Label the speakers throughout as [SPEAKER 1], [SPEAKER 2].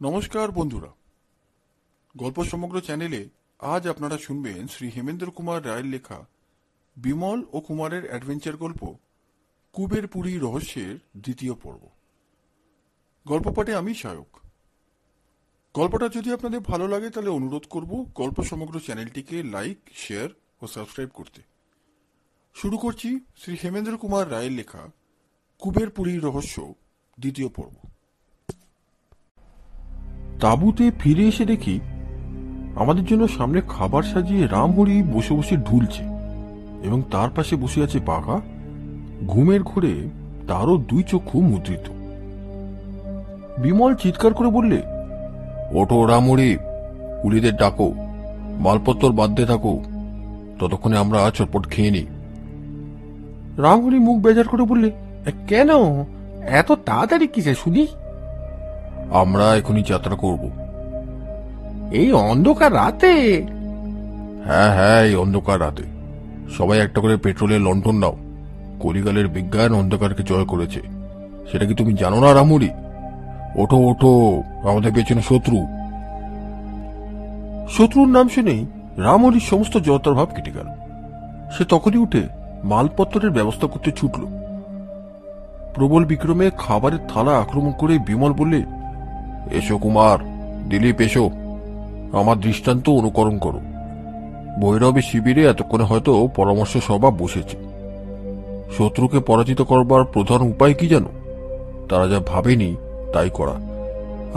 [SPEAKER 1] নমস্কার বন্ধুরা, গল্প সমগ্র চ্যানেলে আজ আপনারা শুনবেন শ্রী হেমেন্দ্র কুমার রায়ের লেখা বিমল ও কুমারের অ্যাডভেঞ্চার গল্প কুবের পুরী রহস্যের দ্বিতীয় পর্ব। গল্প পাঠে আমি সায়ক। গল্পটা যদি আপনাদের ভালো লাগে তাহলে অনুরোধ করব গল্প সমগ্র চ্যানেলটিকে লাইক, শেয়ার ও সাবস্ক্রাইব করতে। শুরু করছি শ্রী হেমেন্দ্র কুমার রায়ের লেখা কুবের পুরী রহস্য দ্বিতীয় পর্ব। তাঁবুতে ফিরে এসে দেখি আমাদের জন্য সামনে খাবার সাজিয়ে রামহরি বসে বসে ঢুলছে এবং তার পাশে বসে আছে বাঘা। ঘুমের ঘোরে তারও দুই চক্ষু মুদ্রিত। বিমল চিৎকার করে বললে, ওঠো রামহরি, কুলিদের ডাকো, মালপত্তর বাঁধতে থাকো, ততক্ষণে আমরা চটপট খেয়ে নিই। রামহরি মুখ বেজার করে বললে, কেন এত তাড়াতাড়ি কিসে শুনি? আমরা এখনই যাত্রা করব। এই অন্ধকার রাতে? হ্যাঁ হ্যাঁ, এই অন্ধকার রাতে। সবাই একটা করে পেট্রোলের লণ্ঠন নাও। কলিকালের বিজ্ঞান অন্ধকারকে জয় করেছে, সেটা কি তুমি জানো না রামহরি? ওঠো ওঠো, আমাদের পেছনে শত্রু। শত্রুর নাম শুনেই রামহরির সমস্ত জড়তার ভাব কেটে গেল। সে তখনই উঠে মালপত্রের ব্যবস্থা করতে ছুটল। প্রবল বিক্রমে খাবারের থালা আক্রমণ করে বিমল বললে, এসো কুমার, দিলীপ এসো, আমার দৃষ্টান্ত অনুকরণ করো। ভৈরবী শিবিরে এতক্ষণে হয়তো পরামর্শ সভা বসেছে। শত্রুকে পরাজিত করবার প্রধান উপায় কি জানো? তারা যা ভাবেনি তাই করা।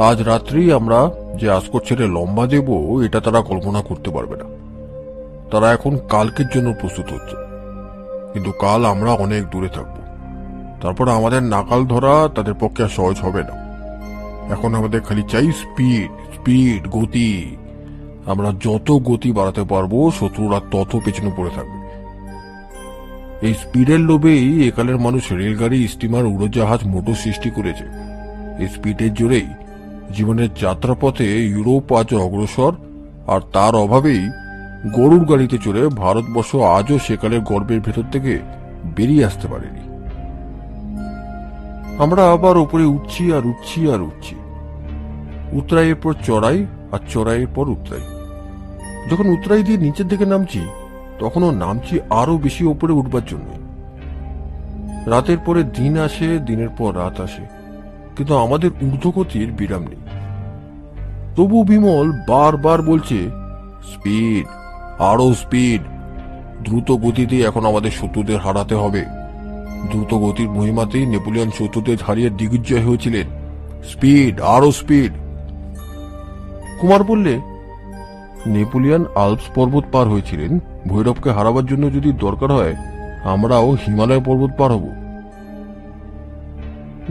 [SPEAKER 1] আজ রাত্রেই আমরা যে আস্কর ছেড়ে লম্বা দেব, এটা তারা কল্পনা করতে পারবে না। তারা এখন কালকের জন্য প্রস্তুত হচ্ছে, কিন্তু কাল আমরা অনেক দূরে থাকব। তারপর আমাদের নাকাল ধরা তাদের পক্ষে আর সহজ হবে না। এখন আমাদের খালি চাই স্পিড, স্পিড, গতি। আমরা যত গতি বাড়াতে পারবো শত্রুরা তত পেছনে পড়ে থাকবে। এই স্পিডের লোভেই একালের মানুষ রেলগাড়ি, স্টিমার, উড়োজাহাজ, মোটর সৃষ্টি করেছে। এই স্পিডের জোরেই জীবনের যাত্রাপথে ইউরোপ আজ অগ্রসর, আর তার অভাবেই গরুর গাড়িতে চড়ে ভারতবর্ষ আজও সেকালের গর্বের ভেতর থেকে বেরিয়ে আসতে পারেনি। আমরা আবার উপরে উঠছি আর উঠছি আর উঠছি। উতরাইয়ের পর চড়াই আর চড়াইয়ের পর উতরাই। যখন উতরাই দিয়ে নিচের দিকে নামছি, তখনও নামছি আরো বেশি উপরে উঠবার জন্য। রাতের পরে দিন আসে, দিনের পর রাত আসে, কিন্তু আমাদের ঊর্ধ্বগতির বিরাম নেই। তবু বিমল বারবার বলছে, স্পিড, আরো স্পিড। দ্রুত গতিতে এখন আমাদের শত্রুদের হারাতে হবে। দ্রুত গতির মহিমাতেই নেপোলিয়ন শত্রুদের হারিয়ে দিগ্বিজয় হয়েছিলেন। স্পিড, আরো স্পিড। কুমার বললে, নেপোলিয়ন আল্পস পর্বত পার হয়েছিলেন। ভৈরবকে হারাবার জন্য যদি দরকার হয়, আমরাও হিমালয় পর্বত পার হব।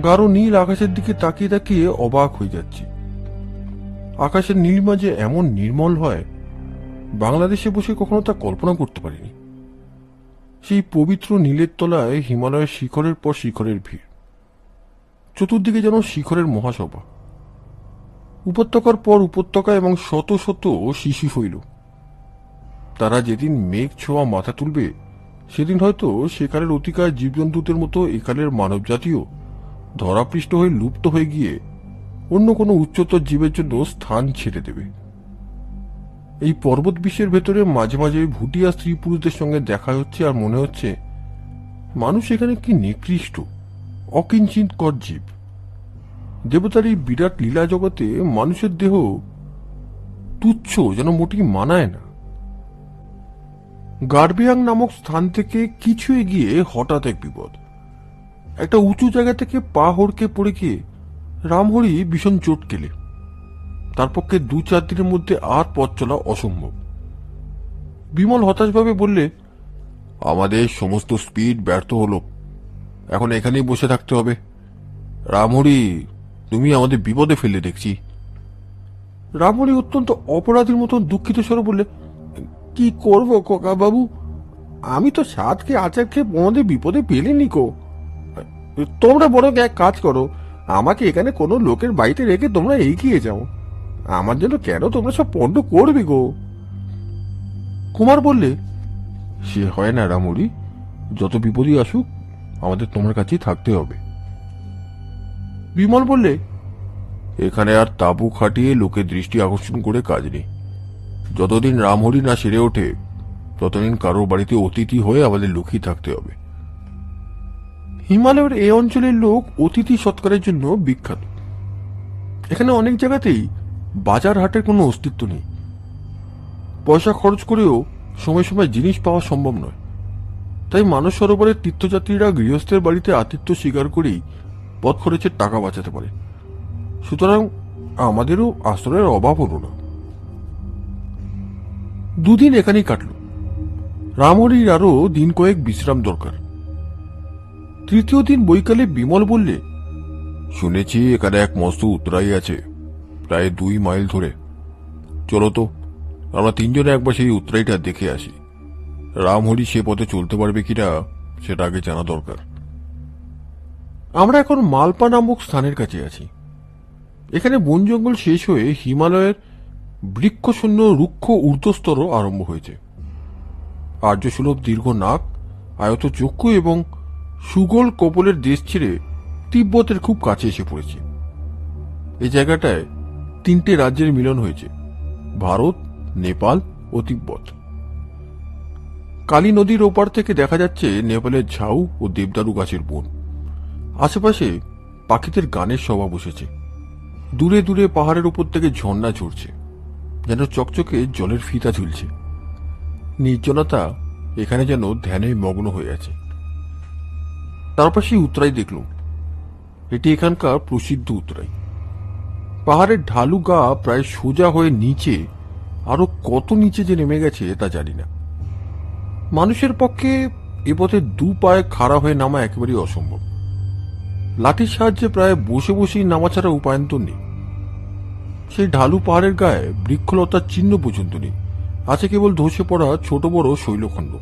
[SPEAKER 1] গাঢ় নীল আকাশের দিকে তাকিয়ে তাকিয়ে অবাক হয়ে যাচ্ছি। আকাশের নীলিমা যে এমন নির্মল হয়, বাংলাদেশে বসে কখনো তা কল্পনা করতে পারিনি। সেই পবিত্র নীলের তলায় হিমালয়ের শিখরের পর শিখরের ভিড়। চতুর্দিকে যেন শিখরের মহাসভা। উপত্যকার পর উপত্যকা এবং শত শত শিশি হইল। তারা যেদিন মেঘ ছোঁয়া মাথা তুলবে, সেদিন হয়তো সেকালের অতিকায় জীবজন্তুদের মতো একালের মানব জাতীয় ধরাপৃষ্ঠ হয়ে লুপ্ত হয়ে গিয়ে অন্য কোনো উচ্চতর জীবের জন্য স্থান ছেড়ে দেবে। এই পর্বত বিশ্বের ভেতরে মাঝে মাঝে ভুটিয়া স্ত্রী পুরুষদের সঙ্গে দেখা হচ্ছে, আর মনে হচ্ছে মানুষ এখানে কি নিকৃষ্ট, অকিঞ্চিতকর জীব। দেবতার এই বিরাট লীলা জগতে মানুষের দেহ তুচ্ছ, যেন মোটেই মানায় না। গার্বিয়াং নামক স্থান থেকে কিছু এগিয়ে হঠাৎ এক বিপদ। একটা উঁচু জায়গা থেকে পা হড়কে পড়ে গিয়ে রামহরি ভীষণ চোট কেলে। তার পক্ষে 2-4 দিনের মধ্যে আর পথ চলা অসম্ভব। বিমল হতাশভাবে বললে, আমাদের সমস্ত স্পিড ব্যর্থ হলো, এখন এখানেই বসে থাকতে হবে। রামহরি, তুমি আমাদের বিপদে ফেলে দেখছি। রামহরি অত্যন্ত অপরাধীর মতন দুঃখিত স্বরে বললে, কি করব খোকা বাবু, আমি তো সাত খেয়ে আচার খেয়ে তোমাদের বিপদে ফেলিনি কো। তোমরা বরং এক কাজ করো, আমাকে এখানে কোনো লোকের বাড়িতে রেখে তোমরা এগিয়ে যাও। আমার জন্য কেন তোমরা সব পণ্ড করবে গো? কুমার বললে, সে হয় না রামহরি, যত বিপদই আসুক আমাদের তোমার কাছেই থাকতে হবে। বিমল বললে, এখানে আর তাঁবু খাটিয়ে লোকের দৃষ্টি আকর্ষণ করে কাজ নেই। যতদিন রামহরি না সেরে ওঠে ততদিন কারোর বাড়িতে অতিথি হয়ে আমাদের লুকিয়ে থাকতে হবে। হিমালয়ের এই অঞ্চলের লোক অতিথি সৎকারের জন্য বিখ্যাত। এখানে অনেক জায়গাতেই বাজার হাটের কোনো অস্তিত্ব নেই। পয়সা খরচ করেও সময় সময় জিনিস পাওয়া সম্ভব নয়। তাই মানস সরোবরের তীর্থযাত্রীরা গৃহস্থের বাড়িতে আতিথ্য স্বীকার করেই পথ খরচের টাকা বাঁচাতে পারে। সুতরাং আমাদেরও আশ্রয়ের অভাব হল না। দুদিন এখানেই কাটল। রামহরির আরো দিন কয়েক বিশ্রাম দরকার। তৃতীয় দিন বৈকালে বিমল বললে, শুনেছি এখানে এক মস্ত উতরাই আছে, প্রায় 2 মাইল ধরে। চলো তো, আমরা তিনজনে একবার সেই উতরাইটা দেখে আসি। রামহরি সে পথে চলতে পারবে কিনা সেটা আগে জানা দরকার। আমরা এখন মালপা নামক স্থানের কাছে আছি। এখানে বন জঙ্গল শেষ হয়ে হিমালয়ের বৃক্ষশূন্য রুক্ষ ঊর্ধ্বস্তর আরম্ভ হয়েছে। আর্যসুলভ দীর্ঘ নাক, আয়ত চক্ষু এবং সুগোল কপলের দেশ ছেড়ে তিব্বতের খুব কাছে এসে পড়েছে। এই জায়গাটায় 3টে রাজ্যের মিলন হয়েছে, ভারত, নেপাল ও তিব্বত। কালী নদীর ওপার থেকে দেখা যাচ্ছে নেপালের ঝাউ ও দেবদারু গাছের বন। আশেপাশে পাখিদের গানের সভা বসেছে। দূরে দূরে পাহাড়ের উপর থেকে ঝর্ণা ঝরছে, যেন চকচকে জলের ফিতা ঝুলছে। নির্জনতা এখানে যেন ধ্যানে মগ্ন হয়ে আছে। তারপর সেই উতরাই দেখলুম। এটি এখানকার প্রসিদ্ধ উতরাই। পাহাড়ের ঢালু গা প্রায় সোজা হয়ে নিচে, আরো কত নিচে যে নেমে গেছে তা জানি না। মানুষের পক্ষে এ পথে 2 পায়ে খাড়া হয়ে নামা একেবারেই অসম্ভব। লাঠির সাহায্যে প্রায় বসে বসেই নামা ছাড়া উপায়ন্তর নেই। সেই ঢালু পাহাড়ের গায়ে বৃক্ষলতার চিহ্ন পর্যন্ত নেই, আছে কেবল ধসে পড়া ছোট বড় শৈলখণ্ড।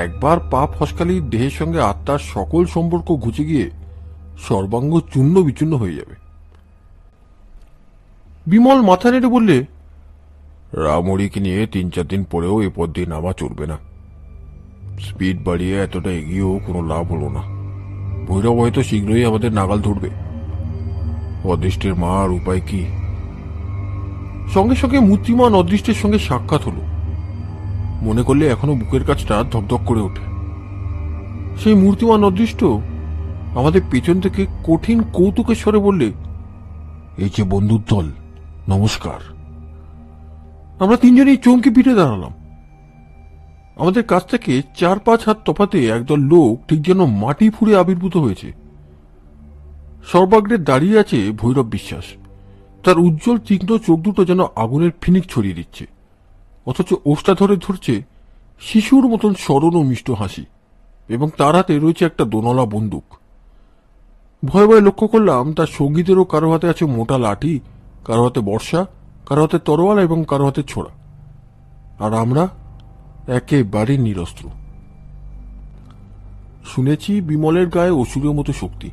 [SPEAKER 1] একবার পা ফসকালি দেহের সঙ্গে আত্মার সকল সম্পর্ক ঘুচে গিয়ে সর্বাঙ্গ চূর্ণ বিচূর্ণ হয়ে যাবে। বিমল মাথা নেড়ে বললে, রামহরিকে নিয়ে 3-4 দিন পরেও এ পথ দিয়ে নামা চলবে না। স্পিড বাড়িয়ে এতটা এগিয়েও কোনো লাভ হলো না। ভৈরব হয়তো শীঘ্রই আমাদের নাগাল ধরবে। অদৃষ্টের মার উপায় কি? সঙ্গে সঙ্গে মূর্তিমান অদৃষ্টের সঙ্গে সাক্ষাৎ হলো। মনে করলে এখনো বুকের কাছটা ধকধক করে ওঠে। সেই মূর্তিমান অদৃষ্ট আমাদের পেছন থেকে কঠিন কৌতুকের স্বরে বললে, এই যে বন্ধুর দল, নমস্কার। আমরা তিনজনেই চমকে পিঠে দাঁড়ালাম। আমাদের কাছ থেকে 4-5 হাত তফাতে একদল লোক ঠিক যেন মাটি ফুঁড়ে আবির্ভূত হয়েছে। সর্বাগ্রে দাঁড়িয়ে আছে ভৈরব বিশ্বাস। তার উজ্জ্বল তীক্ষ্ণ চোখ দুটো যেন আগুনের ফিনিক ছড়িয়ে দিচ্ছে, অথচ ওষ্ঠা ধরে ধরছে শিশুর মতন সরল ও মিষ্ট হাসি, এবং তার হাতে রয়েছে একটা দোনলা বন্দুক। ভয়ে ভয়ে লক্ষ্য করলাম তার সঙ্গীদেরও কারো হাতে আছে মোটা লাঠি, কারো হাতে বর্ষা, কারো হাতে তরোয়াল এবং কারো হাতে ছোড়া। আর আমরা একেবারে নিরস্ত্র। শুনেছি বিমলের গায়ে অসুরের মতো শক্তি,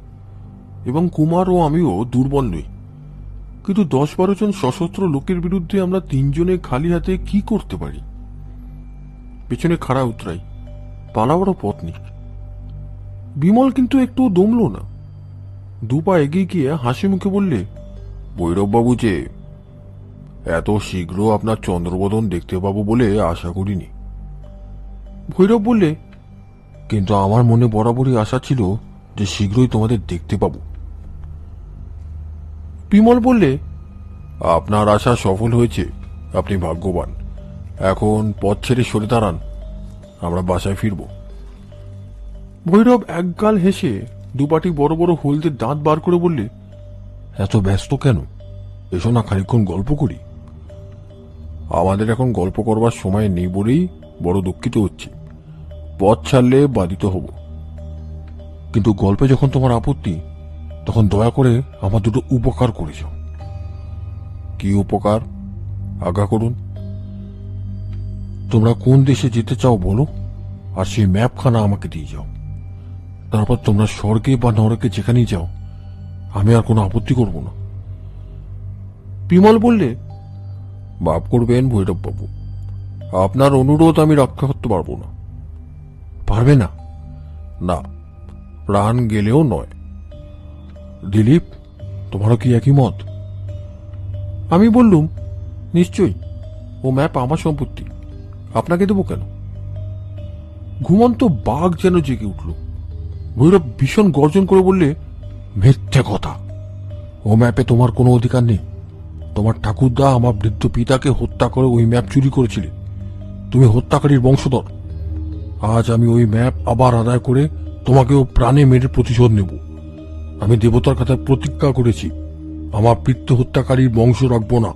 [SPEAKER 1] এবং কুমার ও আমিও দুর্বল নই। কিন্তু 10-12 জন সশস্ত্র লোকের বিরুদ্ধে আমরা 3 জনে খালি হাতে কি করতে পারি? পেছনে খাড়া উতরাই, পালাবারও পথ নেই। বিমল কিন্তু একটু দমল না। 2 পা এগিয়ে গিয়ে হাসি মুখে বললে, ভৈরববাবু যে এত শীঘ্র আপনার চন্দ্রবদন দেখতে পাবো বলে আশা করিনি। ভৈরব বললে, কিন্তু আমার মনে বরাবরই আশা ছিল যে শীঘ্রই তোমাদের দেখতে পাবো। বিমল বললে, আপনার আশা সফল হয়েছে, আপনি ভাগ্যবান। এখন পথ ছেড়ে সরে দাঁড়ান, আমরা বাসায় ফিরব। ভৈরব একগাল হেসে 2 পাটি বড় বড় হলদে দাঁত বার করে বললে, এত ব্যস্ত কেন? এসো না খানিকক্ষণ গল্প করি। আমাদের এখন গল্প করবার সময় নেই বলেই বড় দুঃখিত হচ্ছি। পথ ছাড়লে বাধিত হব, কিন্তু গল্পে যখন তোমার আপত্তি, তখন দয়া করে আমার 2টো উপকার করে যাও। কি উপকার? আজ্ঞা করুন। তোমরা কোন দেশে যেতে চাও বলো, আর সেই ম্যাপখানা আমাকে দিয়ে যাও। তারপর তোমরা স্বর্গে বা নরকে যেখানেই যাও, আমি আর কোনো আপত্তি করব না। বিমল বললে, মাফ করবেন ভৈরববাবু, আপনার অনুরোধ আমি রক্ষা করতে পারবো না। পারবে না? না, প্রাণ গেলেও নয়। দিলীপ, তোমারও কি একই মত? আমি বললুম, নিশ্চয়ই, ও ম্যাপ আমার সম্পত্তি, আপনাকে দেবো কেন? ঘুমন্ত বাঘ যেন জেগে উঠল। ভৈরব ভীষণ গর্জন করে বললে, মিথ্যে কথা, ও ম্যাপে তোমার কোনো অধিকার নেই। তোমার ঠাকুরদা আমার বৃদ্ধ পিতাকে হত্যা করে ওই ম্যাপ চুরি করেছিলে। তুমি হত্যাকারীর বংশধর। আজ আমি ওই ম্যাপ আবার আদায় করে তোমাকেও প্রাণে মেরে প্রতিশোধ নেব। আমি দেবতার কাছে প্রতিজ্ঞা করেছি, আমার পিতৃ হত্যাকারীর বংশ রাখব না।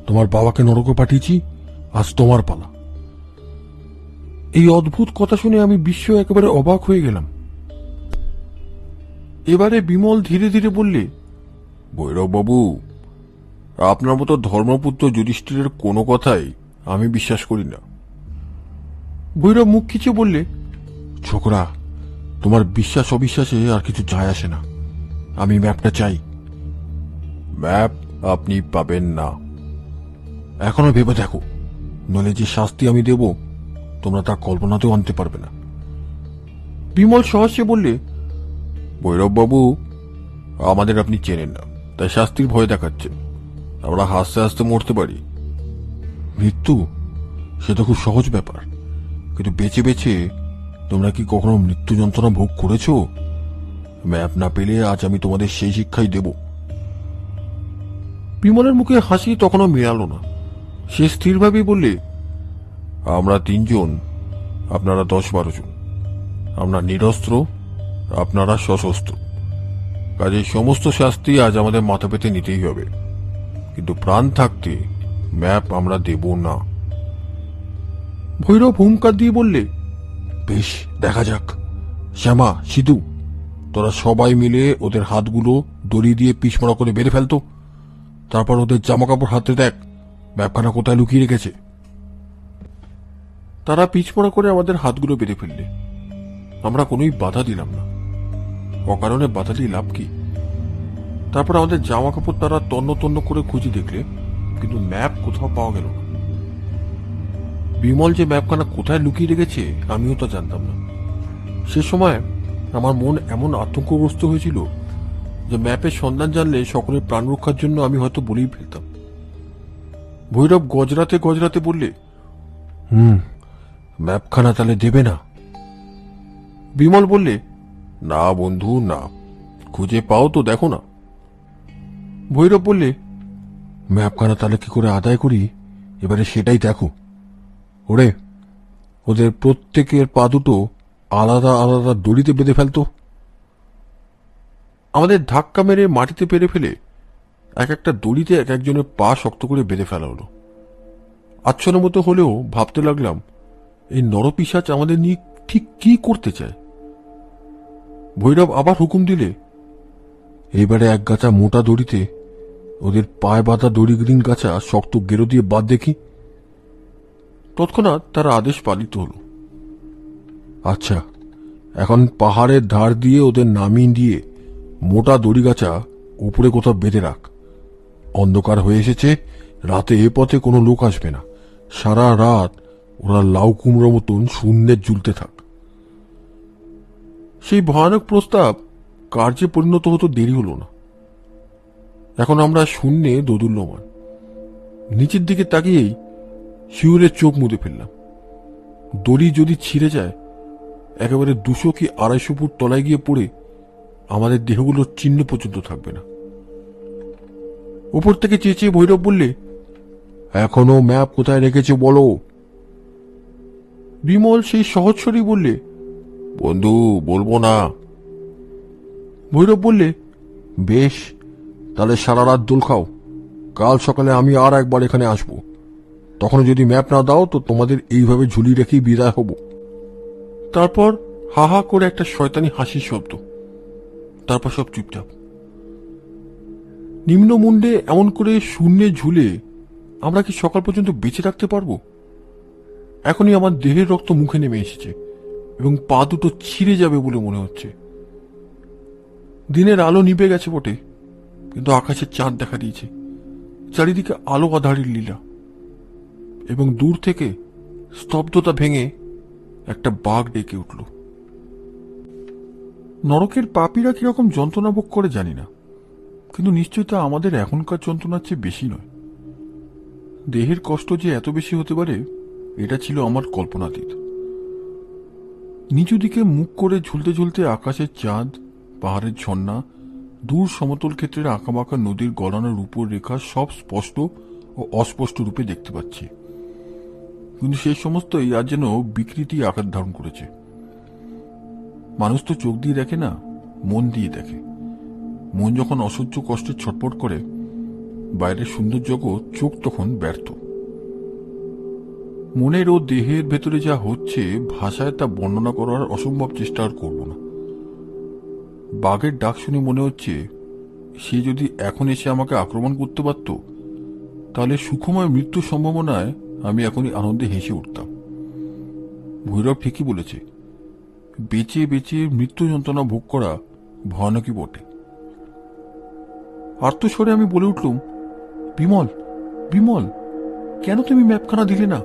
[SPEAKER 1] তোমার বাবাকে নরকে পাঠিয়েছি, আজ তোমার পালা। এই অদ্ভুত কথা শুনে আমি বিস্ময়ে একেবারে অবাক হয়ে গেলাম। এবারে বিমল ধীরে ধীরে বললে, ভৈরব বাবু, আপনার মতো ধর্মপুত্র যুধিষ্ঠিরের কোনো কথাই আমি বিশ্বাস করি না। ভৈরব মুখ খিচে বললে, ছোকরা, তোমার বিশ্বাস অবিশ্বাসে আর কিছু যায় আসে না। আমি ম্যাপটা চাই। ম্যাপ আপনি পাবেন না। এখনো ভেবে দেখো, নইলে যে শাস্তি আমি দেব তোমরা তা কল্পনাতেও আনতে পারবে না। বিমল সহজে বললে, ভৈরব বাবু, আমাদের আপনি চেনেন না, তাই শাস্তির ভয় দেখাচ্ছেন। আমরা হাসতে হাসতে মরতে পারি। মৃত্যু সে তো খুব সহজ ব্যাপার, কিন্তু বেঁচে বেঁচে তোমরা কি কখনো মৃত্যু যন্ত্রণা ভোগ করেছ? ম্যাপ না পেলে আজ আমি তোমাদের সেই শিক্ষাই দেব। বিমলের মুখে হাসি তখনও মেলালো না। সে স্থিরভাবেই বললে, আমরা 3 জন, আপনারা 10-12 জন। আমরা নিরস্ত্র, আপনারা সশস্ত্র। কাজে সমস্ত শাস্তি আজ আমাদের মাথা পেতে নিতেই হবে, কিন্তু প্রাণ থাকতে ম্যাপ আমরা দেব না। ভৈরব হুঙ্কার দিয়ে বললে, বেশ, দেখা যাক। শ্যামা, সিধু, তোরা সবাই মিলে ওদের হাতগুলো দড়ি দিয়ে পিছমড়া করে বেঁধে ফেলতো। তারপর ওদের জামাকাপড় হাতে দেখ ম্যাপখানা কোথায় লুকিয়ে রেখেছে। তারা পিছমড়া করে আমাদের হাতগুলো বেঁধে ফেললে। আমরা কোনোই বাধা দিলাম না। অকারণে বাধা দিয়ে লাভ কি? তারপর আমাদের জামাকাপড় তারা তন্ন তন্ন করে খুঁজে দেখলে, কিন্তু ম্যাপ কোথাও পাওয়া গেল না। বিমল যে ম্যাপখানা কোথায় লুকিয়ে রেখেছে আমিও তা জানতাম না। সে সময় আমার মন এমন আতঙ্কগ্রস্ত হয়েছিল যে ম্যাপের সন্ধান জানলে সকলের প্রাণ রক্ষার জন্য আমি হয়তো বলেই ফেলতাম। ভৈরব গজরাতে গজরাতে বললে, ম্যাপখানা তাহলে দেবে না? বিমল বললে, না বন্ধু, না, খুঁজে পাও তো দেখো না। ভৈরব বললে, ম্যাপখানা তাহলে কি করে আদায় করি এবারে সেটাই দেখো। ওরে, ওদের প্রত্যেকের পা দুটো আলাদা আলাদা দড়িতে বেঁধে ফেলতো। আমাদের ধাক্কা মেরে মাটিতে পেরে ফেলে এক একটা দড়িতে এক একজনের পা শক্ত করে বেঁধে ফেলা হলো। আচ্ছন্ন মতো হলেও ভাবতে লাগলাম, এই নরপিশাচ আমাদের নিয়ে ঠিক কি করতে চায়। ভৈরব আবার হুকুম দিলে, এইবারে এক গাছা মোটা দড়িতে ওদের পায়ে বাঁধা দড়িগ্রিন গাছা শক্ত গেরো দিয়ে বাদ দেখি। তৎক্ষণাৎ তার আদেশ পালিত হল। আচ্ছা, এখন পাহাড়ের ধার দিয়ে ওদের নামিয়ে দিয়ে মোটা দড়ি গাছা উপরে কোথাও বেঁধে রাখ। অন্ধকার হয়ে এসেছে, রাতে এ পথে কোনো লোক আসবে না। সারা রাত ওরা লাউ কুমড়ো মতন শূন্যে ঝুলতে থাক। সেই ভয়ানক প্রস্তাব কার্যে পরিণত হতো দেরি হল না। এখন আমরা শূন্যে দোদুল্যমান। নিচের দিকে তাকিয়েই শিউরের চোখ মুদে ফেললাম। দড়ি যদি ছিঁড়ে যায়, একেবারে 200 কি 250 ফুট তলায় গিয়ে পড়ে আমাদের দেহগুলোর চিহ্ন পর্যন্ত থাকবে না। উপর থেকে চেঁচিয়ে ভৈরব বললে, এখনো ম্যাপ কোথায় রেখেছে বলো। বিমল সেই সহজ বললে, বন্ধু, বলবো না। ভৈরব বললে, বেশ, তাহলে সারা রাত দোল খাও। কাল সকালে আমি আর একবার এখানে আসব। তখন যদি ম্যাপ না দাও তো তোমাদের এইভাবে ঝুলিয়ে রেখেই বিদায় হব। তারপর হা হা করে একটা শয়তানি হাসির শব্দ। তারপর সব চুপচাপ। নিম্ন মুন্ডে এমন করে শূন্যে ঝুলে আমরা কি সকাল পর্যন্ত বেঁচে রাখতে পারবো? এখনই আমার দেহের রক্ত মুখে নেমে এসেছে এবং পা দুটো ছিঁড়ে যাবে বলে মনে হচ্ছে। দিনের আলো নিভে গেছে বটে, কিন্তু আকাশে চাঁদ দেখা দিয়েছে। চারিদিকে আলো আধারের লীলা, এবং দূর থেকে স্তব্ধতা ভেঙে একটা বাঘ ডেকে উঠল। নরকের পাপীরা কিরকম যন্ত্রণা ভোগ করে জানি না, কিন্তু নিশ্চয়ই তা আমাদের এখনকার যন্ত্রণার চেয়ে বেশি নয়। দেহের কষ্ট যে এত বেশি হতে পারে এটা ছিল আমার কল্পনাতীত। নিচু দিকে মুখ করে ঝুলতে ঝুলতে আকাশের চাঁদ, পাহাড়ের ঝর্ণা, দূর সমতল ক্ষেত্রের আঁকাবাঁকা নদীর গড়ানো রূপোর রেখা সব স্পষ্ট ও অস্পষ্ট রূপে দেখতে পাচ্ছি। কিন্তু সেই সমস্তই আজ যেন বিকৃতি আকার ধারণ করেছে। মানুষ তো চোখ দিয়ে দেখে না, মন দিয়ে দেখে। মন যখন অসহ্য কষ্টে ছটফট করে, বাইরের সুন্দর জগৎ চোখ তখন ব্যর্থ। মনের ও দেহের ভেতরে যা হচ্ছে ভাষায় তা বর্ণনা করার অসম্ভব চেষ্টা আর করব না। বাঘের ডাক শুনে মনে হচ্ছে সে যদি এখন এসে আমাকে আক্রমণ করতে পারত, তাহলে সুখময় মৃত্যুর সম্ভাবনায় আমি এখনই আনন্দে হেসে উঠতাম। ভৈরব ঠিকই বলেছে, বেঁচে বেঁচে মৃত্যু যন্ত্রণা ভোগ করা ভয়ানকই বটে। আর্তস্বরে আমি বলে উঠলুম, বিমল, বিমল, কেন তুমি ম্যাপখানা দিলে না?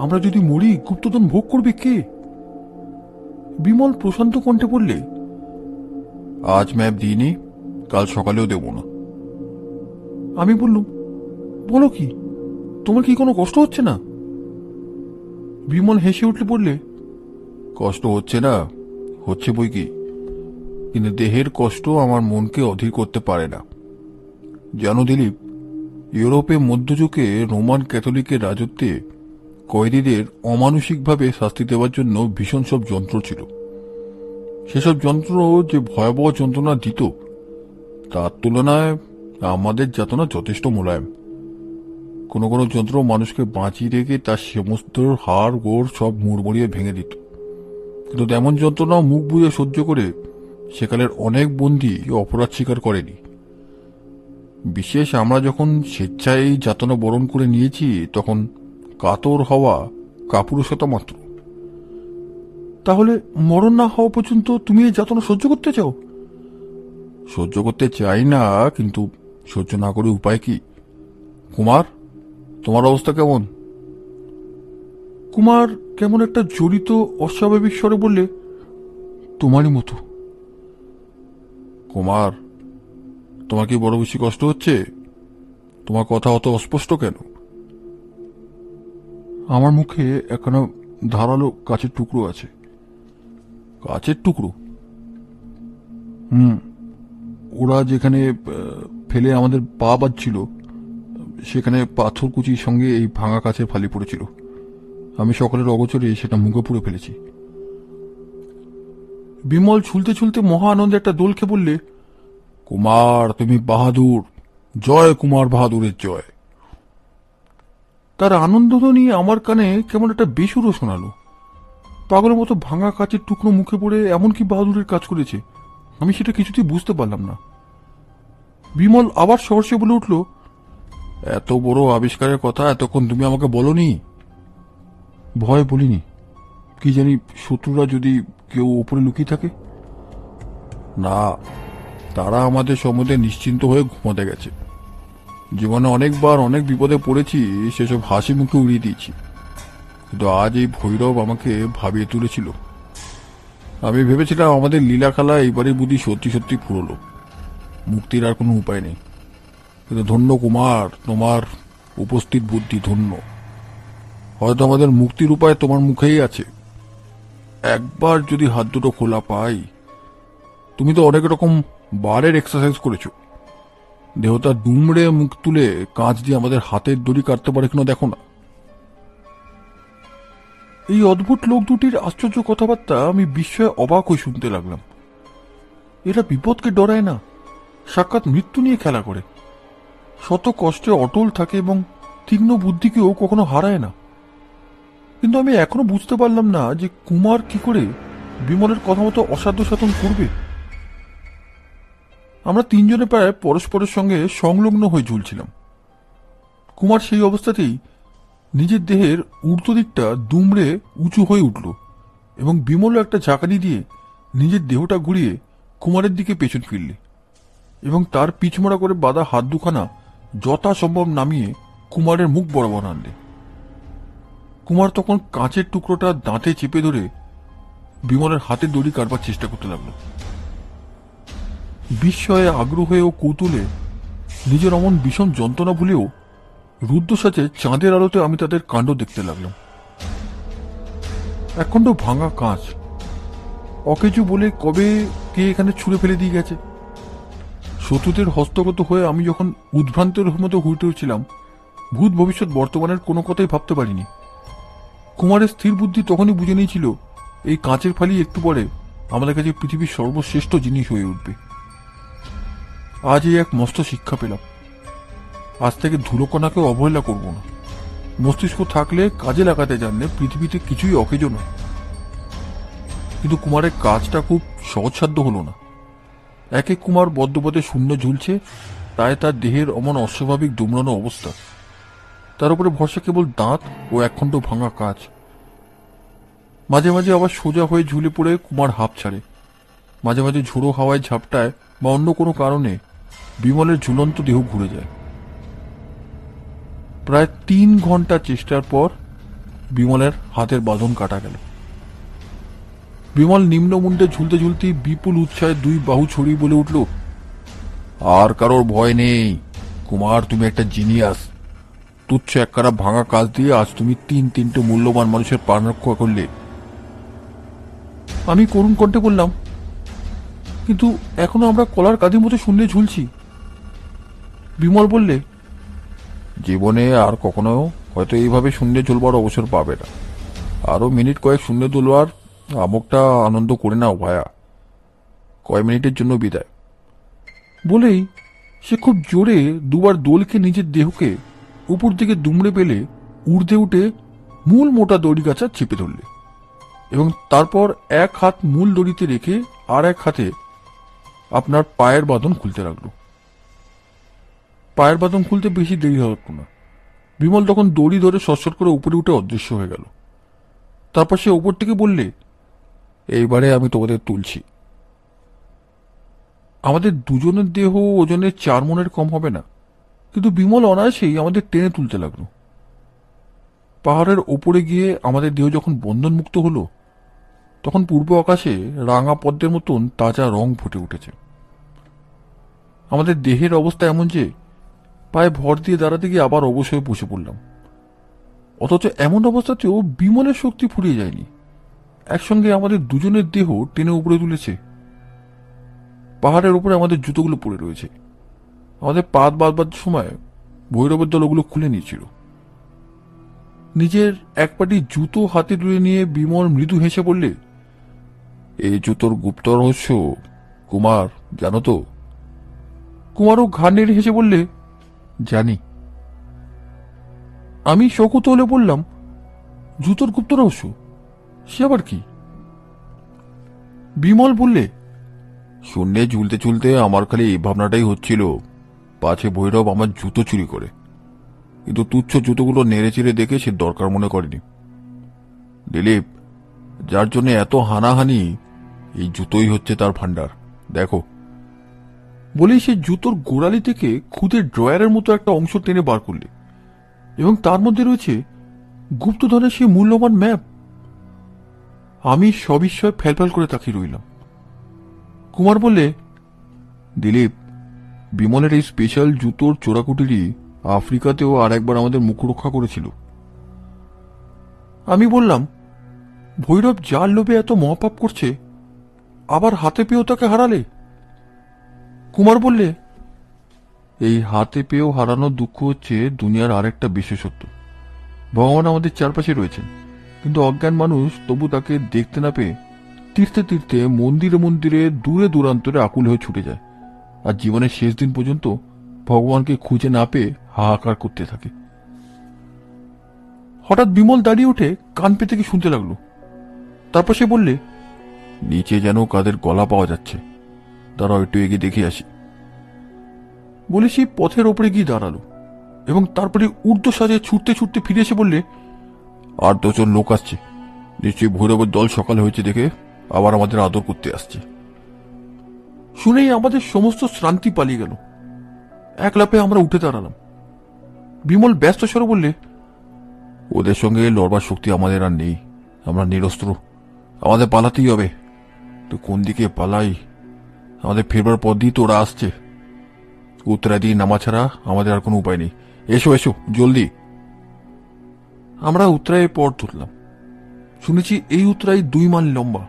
[SPEAKER 1] আমরা যদি মরি গুপ্তধন ভোগ করবে কে? বিমল প্রশান্ত কণ্ঠে বললে, আজ ম্যাপ দিইনি, কাল সকালেও দেব না। আমি বললুম, বলো কি, তোমার কি কোনো কষ্ট হচ্ছে না? বিমল হেসে উঠলে বললে, কষ্ট হচ্ছে না, হচ্ছে বই কি, কিন্তু দেহের কষ্ট আমার মনকে অধীর করতে পারে না। জানো দিলীপ, ইউরোপে মধ্যযুগে রোমান ক্যাথলিকের রাজত্বে কয়েদিদের অমানসিকভাবে শাস্তি দেওয়ার জন্য ভীষণ সব যন্ত্র ছিল। সেসব যন্ত্র যে ভয়াবহ যন্ত্রণা দিত, তার তুলনায় আমাদের যাতনা যথেষ্ট মোলায়েম। কোনো কোনো যন্ত্র মানুষকে বাঁচিয়ে রেখে তার সমস্ত হাড় গোড় সব মুড়মুড়িয়ে ভেঙে দিত। কিন্তু তেমন যন্ত্রণাও মুখ বুজে সহ্য করে সেকালের অনেক বন্দী অপরাধ স্বীকার করেনি। বিশেষ আমরা যখন স্বেচ্ছায় এই যাতনা বরণ করে নিয়েছি, তখন কাতর হওয়া কাপুরুষতা মাত্র। তাহলে মরণ না হওয়া পর্যন্ত তুমি এই যাতনা সহ্য করতে চাও? সহ্য করতে চাই না, কিন্তু সহ্য না করে উপায় কি? কুমার, তোমার অবস্থা কেমন? কুমার কেমন একটা জড়িত অস্বাভাবিক স্বরে বললে, তোমারই মতো। কুমার, তোমার কি বড় বেশি কষ্ট হচ্ছে? তোমার কথা অত অস্পষ্ট কেন? আমার মুখে একখানা ধারালো কাচের টুকরো আছে। কাচের টুকরো? ওরা যেখানে ফেলে আমাদের পা বাজছিল, সেখানে পাথরকুচির সঙ্গে এই ভাঙা কাচের ফালি পড়েছিল। আমি সকালের অগোচরে সেটা মুখে পুড়ে ফেলেছি। বিমল ছুলতে ছুলতে মহা আনন্দে একটা দোল খেয়ে বললে, কুমার তুমি বাহাদুর, জয় কুমার বাহাদুরের জয়। তার আনন্দধ্বনি আমার কানে কেমন একটা বেসুরো শোনালো। পাগলের মতো ভাঙা কাচের টুকরো মুখে পড়ে এমন কি বাহাদুরের কাজ করেছে, আমি সেটা কিছুতেই বুঝতে পারলাম না। বিমল আবার সহর্ষে বলে উঠল, এত বড় আবিষ্কারের কথা এতক্ষণ তুমি আমাকে বলনি? ভয় বলিনি, কি জানি শত্রুরা যদি কেউ ওপরে লুকিয়ে থাকে। না, তারা আমাদের সম্বন্ধে নিশ্চিন্ত হয়ে ঘুমাতে গেছে। জীবনে অনেকবার অনেক বিপদে পড়েছি, সেসব হাসি মুখে উড়িয়ে দিয়েছি, কিন্তু আজ এই ভৈরব আমাকে ভাবিয়ে তুলেছিল। আমি ভেবেছিলাম আমাদের লীলা খেলা এইবারে বুদ্ধি সত্যি সত্যি ফুরলো, মুক্তির আর কোনো উপায় নেই। কিন্তু ধন্য কুমার, তোমার উপস্থিত বুদ্ধি ধন্য। হয়তো আমাদের মুক্তির উপায় তোমার মুখেই আছে। একবার যদি হাত দুটো খোলা পাই। তুমি তো অনেক রকম বারের এক্সারসাইজ করেছো। দেহটা দুমড়ে মুখ তুলে কাঁচ দিয়ে আমাদের হাতের দড়ি কাটতে পারে কিনা দেখো না। এই অদ্ভুত লোক দুটির আশ্চর্য কথাবার্তা আমি বিস্ময়ে অবাক হয়ে শুনতে লাগলাম। এরা বিপদকে ডরায় না, সাক্ষাৎ মৃত্যু নিয়ে খেলা করে। শত কষ্টে অটল থাকে এবং তীক্ষ্ণ বুদ্ধিকেও কখনো হারায় না। কিন্তু আমি এখনো বুঝতে পারলাম না যে কুমার কি করে বিমলের কথা মতো অসাধ্য সাধন করবে। আমরা তিনজনে প্রায় পরস্পরের সঙ্গে সংলগ্ন হয়ে ঝুলছিলাম। কুমার সেই অবস্থাতেই নিজের দেহের ঊর্ধ্ব দিকটা দুমড়ে উঁচু হয়ে উঠল এবং বিমলও একটা ঝাঁকানি দিয়ে নিজের দেহটা ঘুরিয়ে কুমারের দিকে পেছন ফিরলে এবং তার পিছমোড়া করে বাঁধা হাত দুখানা যথাসম্ভব নামিয়ে কুমারের মুখ বরাবর আনলে। কুমার তখন কাঁচের টুকরোটা দাঁতে চেপে ধরে বিমলের হাতে দড়ি কাটবার চেষ্টা করতে লাগলো। বিস্ময়ে, আগ্রহে ও কৌতূহলে নিজের অমন বিষম যন্ত্রণা ভুলেও রুদ্র সাজে চাঁদের আলোতে আমি তাদের কাণ্ড দেখতে লাগলাম। একখণ্ড ভাঙা কাঁচ, অকেজু বলে কবে কে এখানে ছুঁড়ে ফেলে দিয়ে গেছে। শত্রুদের হস্তগত হয়ে আমি যখন উদ্ভ্রান্তের মতো ঘুরতে হচ্ছিলাম, ভূত ভবিষ্যৎ বর্তমানের কোনো কথাই ভাবতে পারিনি। কুমারের স্থির বুদ্ধি তখনই বুঝে নিয়েছিল এই কাঁচের ফালি একটু পরে আমাদের কাছে পৃথিবীর সর্বশ্রেষ্ঠ জিনিস হয়ে উঠবে। আজ এই এক মস্ত শিক্ষা পেলাম। আজ থেকে ধুলোকণাকেও অবহেলা করব না। মস্তিষ্ক থাকলে কাজে লাগাতে জানলে পৃথিবীতে কিছুই অকেজো নয়। কিন্তু কুমারের কাজটা খুব সহজসাধ্য হলো না। এক এক কুমার বদ্ধপদে শূন্য ঝুলছে, তাই তার দেহের অমন অস্বাভাবিক দুমড়ানো অবস্থা। তার উপরে ভরসা কেবল দাঁত ও একখণ্ড ভাঙা কাজ। মাঝে মাঝে আবার সোজা হয়ে ঝুলে পড়ে কুমার হাঁপ ছাড়ে। মাঝে মাঝে ঝোড়ো হাওয়ায় ঝাপটায় বা অন্য কোনো কারণে বিমলের ঝুলন্ত দেহ ঘুরে যায়। প্রায় 3 ঘন্টা চেষ্টার পর বিমলের হাতের বাঁধন কাটা গেল। বিমল নিম্নমুণ্ডে ঝুলতে ঝুলতে বিপুল উৎসাহে 2 বাহু ছড়িয়ে বলে উঠল, আর কারোর ভয় নেই কুমার, তুমি একটা জিনিয়াস। তুচ্ছ একখানা ভাঙা কাজ দিয়ে আজ তুমি 3টে মূল্যবান মানুষের প্রাণ রক্ষা করলে। আমি করুণ কণ্ঠে বললাম, কিন্তু এখনো আমরা কলার কাঁধের মতো শূন্যে ঝুলছি। বিমল বললে, জীবনে আর কখনো হয়তো এইভাবে শূন্যে ঝুলবার অবসর পাবে না। আরো মিনিট কয়েক শূন্যে দুলবার আমকটা আনন্দ করে নাও ভায়া। কয় মিনিটের জন্য বিদায়। বলেই সে খুব জোরে 2বার দোলকে নিজের দেহকে উপর দিকে দুমড়ে পেলে ঊর্ধ্বে উঠে মূল মোটা দড়ি গাছা চেপে ধরলে এবং তারপর এক হাত মূল দড়িতে রেখে আর এক হাতে আপনার পায়ের বাঁধন খুলতে লাগলো। পায়ের বাঁধন খুলতে বেশি দেরি হতো না। বিমল তখন দড়ি ধরে সরসর করে উপরে উঠে অদৃশ্য হয়ে গেল। তারপর সে উপর থেকে বললে, এইবারে আমি তোমাদের তুলছি। আমাদের দুজনের দেহ ওজনে 4 মণের কম হবে না, কিন্তু বিমল অনায়াসেই আমাদের টেনে তুলতে লাগলো। পাহাড়ের ওপরে গিয়ে আমাদের দেহ যখন বন্ধনমুক্ত হলো, তখন পূর্ব আকাশে রাঙা পদ্মের মতন তাজা রং ফুটে উঠেছে। আমাদের দেহের অবস্থা এমন যে পায়ে ভর দিয়ে দাঁড়াতে গিয়ে আবার অবশ হয়ে বসে পড়লাম। অথচ এমন অবস্থাতেও বিমলের শক্তি ফুরিয়ে যায়নি। একসঙ্গে আমাদের দুজনের দেহ টেনে উপরে তুলেছে। পাহাড়ের উপরে আমাদের জুতোগুলো পড়ে রয়েছে। আমাদের পাত বাঁধবার সময় ভৈরবের দল ওগুলো খুলে নিয়েছিল। নিজের এক পাটি জুতো হাতে তুলে নিয়ে বিমল মৃদু হেসে বললে, এই জুতোর গুপ্ত রহস্য কুমার জানো তো? কুমারও ঘাড় নেড়ে হেসে বললে, জানি। আমি শকুত হলে বললাম, জুতোর গুপ্ত রহস্য সে আবার কি? বিমল বললে, শূন্যে ঝুলতে ঝুলতে আমার খালি এই ভাবনাটাই হচ্ছিল, পাছে ভৈরব আমার জুতো চুরি করে। কিন্তু তুচ্ছ জুতোগুলো নেড়ে চেড়ে দেখে সে দরকার মনে করেনি। দিলীপ, যার জন্য এত হানাহানি, এই জুতোই হচ্ছে তার ভান্ডার, দেখো। বলেই সে জুতোর গোড়ালি থেকে খুদের ড্রয়ারের মতো একটা অংশ টেনে বার করলে এবং তার মধ্যে রয়েছে গুপ্তধনের সেই মূল্যবান ম্যাপ। আমি সবিস্ময়ে ফ্যালফ্যাল করে তাকিয়ে রইলাম। কুমার বললে, দিলীপ, বিমলের এই স্পেশাল জুতোর চোরাকুটিরই আফ্রিকাতেও আর একবার আমাদের মুখ রক্ষা করেছিল। আমি বললাম, ভৈরব যার লোভে এত মহাপাপ করছে, আবার হাতে পেয়েও তাকে হারালে? কুমার বললে, এই হাতে পেয়েও হারানোর দুঃখ হচ্ছে দুনিয়ার আরেকটা বিশেষত্ব। ভগবান আমাদের চারপাশে রয়েছেন, কিন্তু অজ্ঞান মানুষ তবু তাকে দেখতে না পেয়ে তীর্থে তীর্থে মন্দিরে মন্দিরে দূরে দূরান্তরে আকুল হয়ে ছুটে যায়, আর জীবনের শেষ দিন পর্যন্ত ভগবানকে খুঁজে না পেয়ে হাহাকার করতে থাকে। হঠাৎ বিমল দাঁড়িয়ে উঠে কান পেতে কি শুনতে লাগলো। তারপর সে বললে, নিচে যেন কাদের গলা পাওয়া যাচ্ছে, দাঁড়াও একটু এগিয়ে দেখে আসি। বলে সে পথের ওপরে গিয়ে দাঁড়ালো এবং তারপরে ঊর্ধ্ব সাজে ছুটতে ছুটতে ফিরে এসে বললে, আর 2 জন লোক আসছে, নিশ্চয়ই ভৈরবের দল সকাল হয়েছে দেখে আবার আমাদের আদর করতে আসছে। শুনেই আমাদের সমস্ত শ্রান্তি পালিয়ে গেল। এক লাফে আমরা উঠে দাঁড়ালাম। বিমল ব্যস্ত স্বরে বললে, ওদের সঙ্গে লড়বার শক্তি আমাদের আর নেই, আমরা নিরস্ত্র, আমাদের পালাতেই হবে। তো কোন দিকে পালাই আমাদের ফেরবার পথ দিয়ে তো ওরা আসছে। উত্তরা দিয়ে নামা ছাড়া আমাদের আর কোনো উপায় নেই। এসো এসো জলদি। আমরা উত্তরায় পথ ধরলাম। শুনেছি এই উত্তরাই 2 মাইল লম্বা।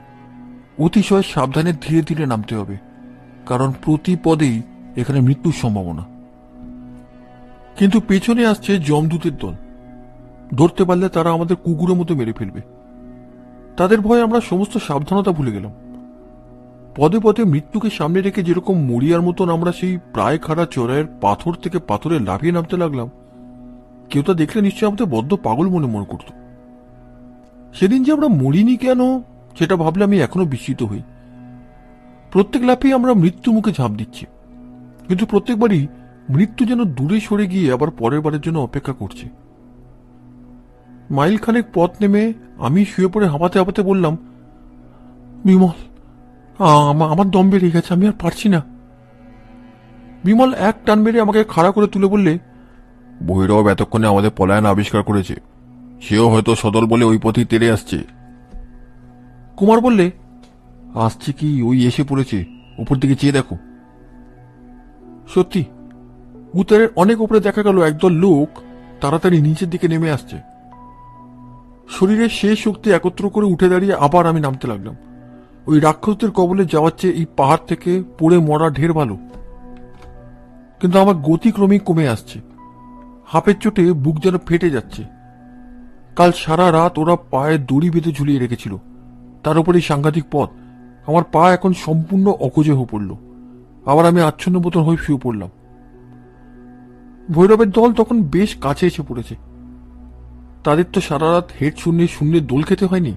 [SPEAKER 1] অতিশয় সাবধানে ধীরে ধীরে নামতে হবে, কারণ প্রতি পদেই এখানে মৃত্যুর সম্ভাবনা। কিন্তু পেছনে আসছে যমদূতের দল। ধরতে পারলে তারা আমাদের কুকুরের মতো মেরে ফেলবে। তাদের ভয়ে আমরা সমস্ত সাবধানতা ভুলে গেলাম। পদে পদে মৃত্যুকে সামনে রেখে যেরকম মরিয়ার মতন আমরা সেই প্রায় খাড়া চড়াইয়ের পাথর থেকে পাথরে লাফিয়ে নামতে লাগলাম, কেউ তা দেখলে নিশ্চয়ই আমাদের বদ্ধ পাগল মনে করত। সেদিন যে আমরা মরিনি কেন সেটা ভাবলে আমি এখনো বিস্মিত হই। প্রত্যেক লাফেই আমরা মৃত্যু মুখে ঝাঁপ দিচ্ছি, কিন্তু প্রত্যেকবারই মৃত্যু যেন দূরে সরে গিয়ে আবার পরের বারের জন্য অপেক্ষা করছে। মাইল খানেক পথ নেমে আমি শুয়ে পড়ে হাঁপাতে হাঁপাতে বললাম, বিমল, আমার দম বেরিয়ে গেছে, আমি আর পারছি না। বিমল এক টান মেরে আমাকে খাড়া করে তুলে বললে, ভৈরব এতক্ষণে আমাদের পলায়ন আবিষ্কার করেছে। সেও হয়তো সদল বলে ওই পথেই তেড়ে আসছে। কুমার বললে, আসছে কি, ওই এসে পড়েছে, উপর দিকে চেয়ে দেখো। সত্যি উত্তরের অনেক উপরে দেখা গেল একদল লোক তাড়াতাড়ি নিচের দিকে নেমে আসছে। শরীরের শেষ শক্তি একত্র করে উঠে দাঁড়িয়ে আবার আমি নামতে লাগলাম। ওই রাক্ষসদের কবলে যাওয়ার চেয়ে এই পাহাড় থেকে পড়ে মরা ঢের ভালো। কিন্তু আমার গতি ক্রমেই কমে আসছে। হাঁপের চোটে বুক যেন ফেটে যাচ্ছে। কাল সারা রাত ওরা পায়ে দড়ি বেঁধে ঝুলিয়ে রেখেছিল, তার উপর এই সাংঘাতিক পথ। আমার পা এখন সম্পূর্ণ অকোজে হয়ে পড়ল। আবার আমি আচ্ছন্ন মতন হয়ে শুয়ে পড়লাম। ভৈরবের দল তখন বেশ কাছে এসে পড়েছে। তাদের তো সারা রাত হেড শূন্যে শূন্যে দোল খেতে হয়নি,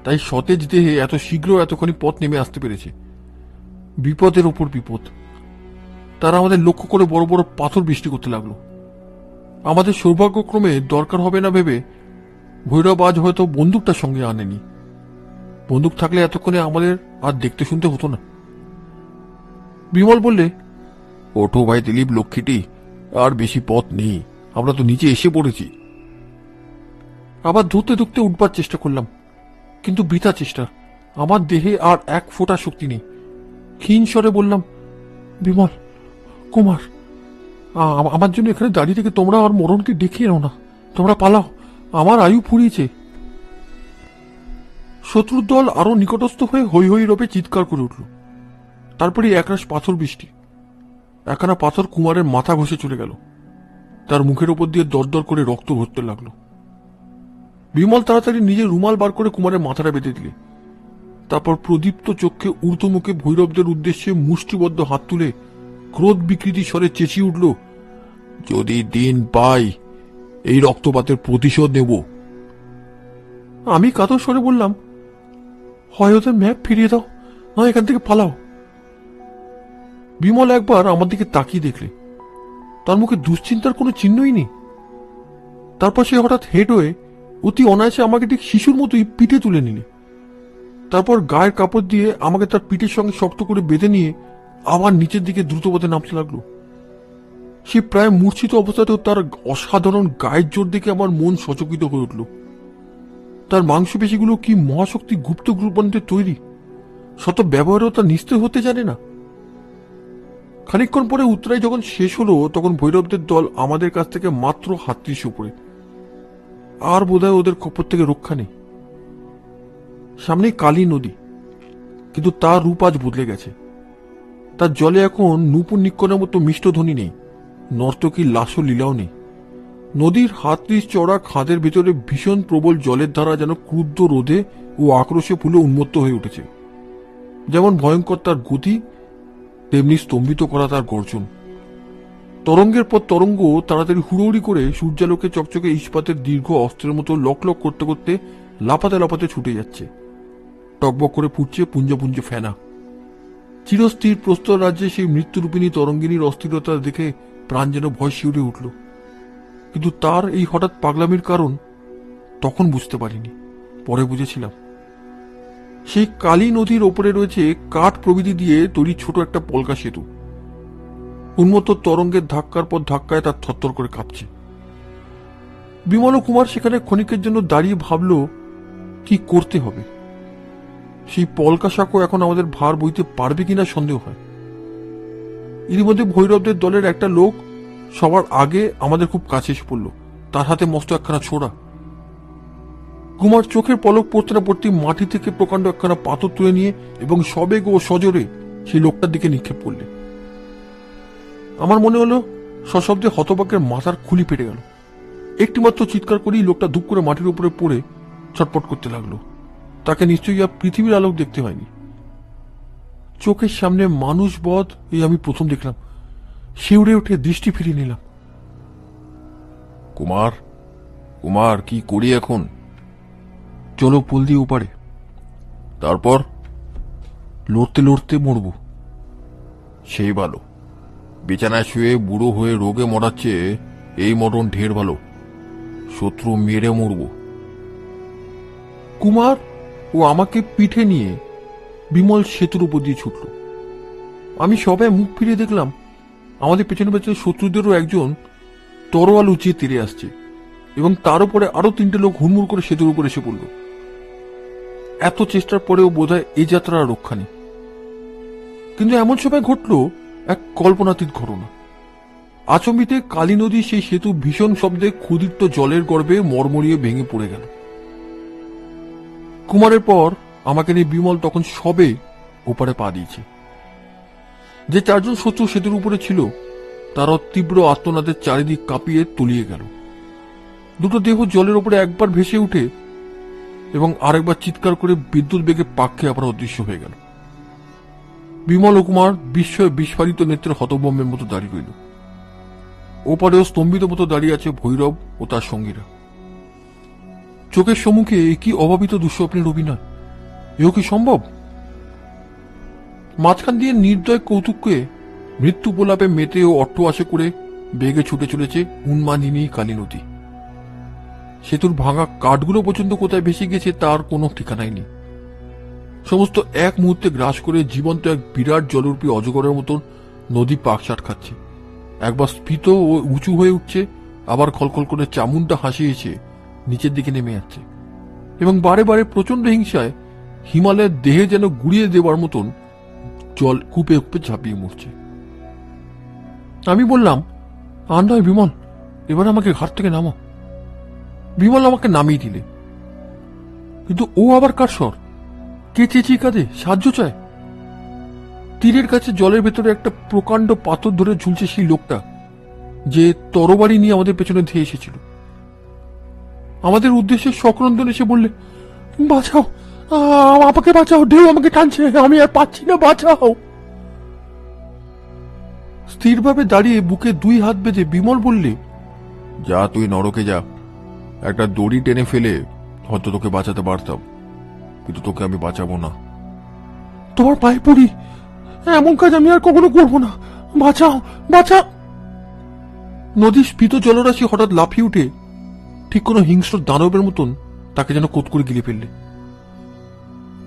[SPEAKER 1] তাই সতেজ দেহে এত শীঘ্র এতখানি পথ নেমে আসতে পেরেছে। বিপদের ওপর বিপদ। তারা আমাদের লক্ষ্য করে বড় বড় পাথর বৃষ্টি করতে লাগলো। আমাদের সৌভাগ্যক্রমে দরকার হবে না ভেবে ভৈরব আজ হয়তো বন্দুকটার সঙ্গে আনেনি। বন্দুক থাকলে এতক্ষণে আমাদের আর দেখতে শুনতে হতো না। বিমল বললে, ওঠো ভাই দিলীপ লক্ষ্মীটি, আর বেশি পথ নেই, আমরা তো নিচে এসে পড়েছি। আবার ধরতে ধরতে উঠবার চেষ্টা করলাম, কিন্তু বৃথা চেষ্টা। আমার দেহে আর এক ফোঁটা শক্তি নেই। ক্ষীণ স্বরে বললাম, বিমল, কুমার, আমার জন্য এখানে দাঁড়িয়ে থেকে তোমরা আর মরণকে ডেকে এনো না, তোমরা পালাও, আমার আয়ু ফুরিয়েছে। শত্রুর দল আরো নিকটস্থ হয়ে হৈ হৈ রবে চিৎকার করে উঠল। তারপরে একরাশ পাথর বৃষ্টি। একখানা পাথর কুমারের মাথা ঘষে চলে গেল। তার মুখের ওপর দিয়ে দরদর করে রক্ত ঝরতে লাগলো। বিমল তাড়াতাড়ি নিজের রুমাল বার করে কুমারের মাথাটা বেঁধে দিলে। তারপর প্রদীপ্ত চক্ষে ঊর্ধ্বমুখে ভৈরবদের উদ্দেশ্যে মুষ্টিবদ্ধ হাত তুলে ক্রোধ বিকৃতি স্বরে চেঁচিয়ে উঠল, যদি দিন পাই এই রক্তপাতের প্রতিশোধ নেব। আমি কাতর স্বরে বললাম, হয় ওদের ম্যাপ ফিরিয়ে দাও, নয় এখান থেকে পালাও। বিমল একবার আমার দিকে তাকিয়ে দেখলে। তার মুখে দুশ্চিন্তার কোনো চিহ্নই নেই। তারপর সে হঠাৎ হেড হয়ে অতি অনায়াসে আমাকে ঠিক শিশুর মতোই পিঠে তুলে নিলে। তারপর গায়ের কাপড় দিয়ে আমাকে তার পিঠের সঙ্গে শক্ত করে বেঁধে নিয়ে আবার নিচের দিকে দ্রুতপথে নামতে লাগলো। সে প্রায় মূর্ছিত অবস্থাতেও তার অসাধারণ গায়ের জোর দেখে আমার মন সচকিত হয়ে উঠল। তার মাংসপেশিগুলো কি মহাশক্তি গুপ্ত গ্রুপন্তে তৈরি, শত ব্যবহারও তা নিস্তেজ হতে জানে না। খানিকক্ষণ পরে উত্তরায় যখন শেষ হলো, তখন ভৈরবদের দল আমাদের কাছ থেকে মাত্র ৩৭ উপরে। আর বোধহয় ওদের খপর থেকে রক্ষা নেই। সামনেই কালী নদী, কিন্তু তার রূপ আজ বদলে গেছে। তার জলে এখন নূপুর নিক্ষণের মতো মিষ্ট ধ্বনি নেই, নর্তকীর লাশ লীলাও নেই। নদীর ৩৭ চড়া খাদের ভিতরে ভীষণ প্রবল জলের ধারা যেন ক্রুদ্ধ রোধে ও আক্রোশে ফুলে উন্মত্ত হয়ে উঠেছে। যেমন ভয়ঙ্কর তার গতি, তেমনি স্তম্ভিত করা তার গর্জন। তরঙ্গের পর তরঙ্গ তাড়াতাড়ি হুড়োহুড়ি করে সূর্যালোকে চকচকে ইস্পাতের দীর্ঘ অস্ত্রের মতো লক লক করতে করতে লাপাতে লাপাতে ছুটে যাচ্ছে। টকবক করে ফুটছে পুঞ্জ পুঞ্জ ফেনা। চিরস্থির প্রস্তর রাজ্যে সেই মৃত্যুরূপিণী তরঙ্গিনীর অস্থিরতা দেখে প্রাণ যেন ভয় শিউরে উঠল। কিন্তু তার এই হঠাৎ পাগলামির কারণ তখন বুঝতে পারিনি, পরে বুঝেছিলাম। সেই কালী নদীর ওপরে রয়েছে কাঠ প্রভৃতি দিয়ে তৈরি ছোট একটা পলকা সেতু। উন্মত্ত তরঙ্গের ধাক্কার পর ধাক্কায় তার থরথর করে কাঁপছে। বিমল কুমার সেখানে ক্ষণিকের জন্য দাঁড়িয়ে ভাবল কি করতে হবে। সেই পলকা সাঁকো এখন আমাদের ভার বইতে পারবে কিনা সন্দেহ হয়। এর মধ্যে ভৈরবদের দলের একটা লোক সবার আগে আমাদের খুব কাছে এসে পড়ল। তার হাতে মস্ত একখানা ছোড়া। কুমার চোখের পলক পড়তে না পড়তে মাটি থেকে প্রকাণ্ড একখানা পাথর তুলে নিয়ে এবং সবেগ ও সজোরে সেই লোকটার দিকে নিক্ষেপ করলে। আমার মনে হলো সশব্দে হতবাকের মাথার খুলি ফেটে গেল। একটিমাত্র চিৎকার করেই লোকটা ধূপ করে মাটির উপরে পড়ে ছটপট করতে লাগলো। তাকে নিশ্চয়ই আর পৃথিবীর আলোক দেখতে হয়নি। চোখের সামনে মানুষ বধ এই আমি প্রথম দেখলাম। শিউরে উঠে দৃষ্টি ফিরিয়ে নিলাম।
[SPEAKER 2] কুমার, কুমার, কি করি এখন?
[SPEAKER 1] চলো পুল দিয়ে ওপারে।
[SPEAKER 2] তারপর?
[SPEAKER 1] লড়তে লড়তে মরব।
[SPEAKER 2] সেই ভালো। বিছানায় শুয়ে বুড়ো হয়ে রোগে মরার চেয়ে এই মরণ ঢের ভালো। শত্রু মেরে মরব।
[SPEAKER 1] কুমার ও আমাকে পিঠে নিয়ে বিমল সেতুর উপর দিয়ে ছুটল। আমি সবাই মুখ ফিরে দেখলাম আমাদের পেছনে পেছনে শত্রুদেরও একজন তরোয়াল উঁচিয়ে তীরে আসছে এবং তার উপরে আরো 3টে লোক হুড়মুড় করে সেতুর উপর এসে পড়ল। এত চেষ্টার পরেও বোধহয় এই যাত্রার রক্ষা নেই। কিন্তু এমন সময় ঘটল এক কল্পনাতীত ঘটনা। আচমবিতে কালী নদী সেই সেতু ভীষণ শব্দে ক্ষুদিত জলের গর্ভে মরমরিয়ে ভেঙে পড়ে গেল। কুমারের পর আমাকে নিয়ে বিমল তখন সবে ওপারে পা দিয়েছে। যে 4 জন শত্রু সেতুর উপরে ছিল তারা তীব্র আর্তনাদের চারিদিক কাঁপিয়ে তলিয়ে গেল। দুটো দেহ জলের উপরে একবার ভেসে উঠে এবং আরেকবার চিৎকার করে বিদ্যুৎ বেগে পাক খেয়ে আবার অদৃশ্য হয়ে গেল। বিমল ও কুমার বিস্ময়ে বিস্ফারিত নেত্রে হতভম্বের মতো দাঁড়িয়ে রইল। ওপারেও স্তম্ভিত মতো দাঁড়িয়ে আছে ভৈরব ও তার সঙ্গীরা। চোখের সম্মুখে কি অভাবিত দুঃস্বপ্নের অভিনয়! এও কি সম্ভব? মাঝখান দিয়ে নির্দয় কৌতুককে মৃত্যু প্রলাপে মেতে ও অট্টহাসে করে বেগে ছুটে চলেছে উন্মাদিনী কালী নদী। সেতুর ভাঙা কাঠগুলো পর্যন্ত কোথায় ভেসে গেছে তার কোনো ঠিকানাই নেই। সমস্ত এক মুহূর্তে গ্রাস করে জীবন্ত এক বিরাট জলরূপী অজগরের মতন নদী পাকসাট খাচ্ছে। একবার স্ফীত ও উঁচু হয়ে উঠছে, আবার খলখল করে চামুন্ডা হাসি এসে নিচের দিকে নেমে যাচ্ছে এবং বারে বারে প্রচন্ড হিংসায় হিমালয়ের দেহে যেন গুড়িয়ে দেবার মতন জল কূপে কূপে ঝাঁপিয়ে মরছে। আমি বললাম, আর নয় বিমল, এবার আমাকে ঘাট থেকে নামো। বিমল আমাকে নামিয়ে দিলে। কিন্তু ও আবার কার স্বর? কে চেঁচিয়ে কাঁদে, সাহায্য চায়? তীরের কাছে জলের ভেতরে একটা প্রকাণ্ড পাথর ধরে ঝুলছে সেই লোকটা যে তরবারি নিয়ে আমাদের পেছনে ধেয়ে এসেছিল। আমাদের উদ্দেশ্যে সক্রন্দন এসে বললে, বাঁচাও, আমাকে বাঁচাও, ঢেউ আমাকে টানছে, আমি আর পাচ্ছি না, বাঁচাও। স্থিরভাবে দাঁড়িয়ে বুকে 2 হাত বেঁধে বিমল বললে,
[SPEAKER 2] যা, তুই নরকে যা। একটা দড়ি টেনে ফেলে হয়তো তোকে বাঁচাতে পারতাম, কিন্তু তোকে আমি বাঁচাবো না।
[SPEAKER 1] তোমার পায়ে পড়ি, এমন কাজ আমি আর কখনো করবো না, বাঁচাও, বাঁচাও। নদীর স্ফীত জলরাশি হঠাৎ লাফিয়ে উঠে ঠিক কোনো হিংস্র দানবের মতন তাকে যেন কোত করে গিলে ফেললে।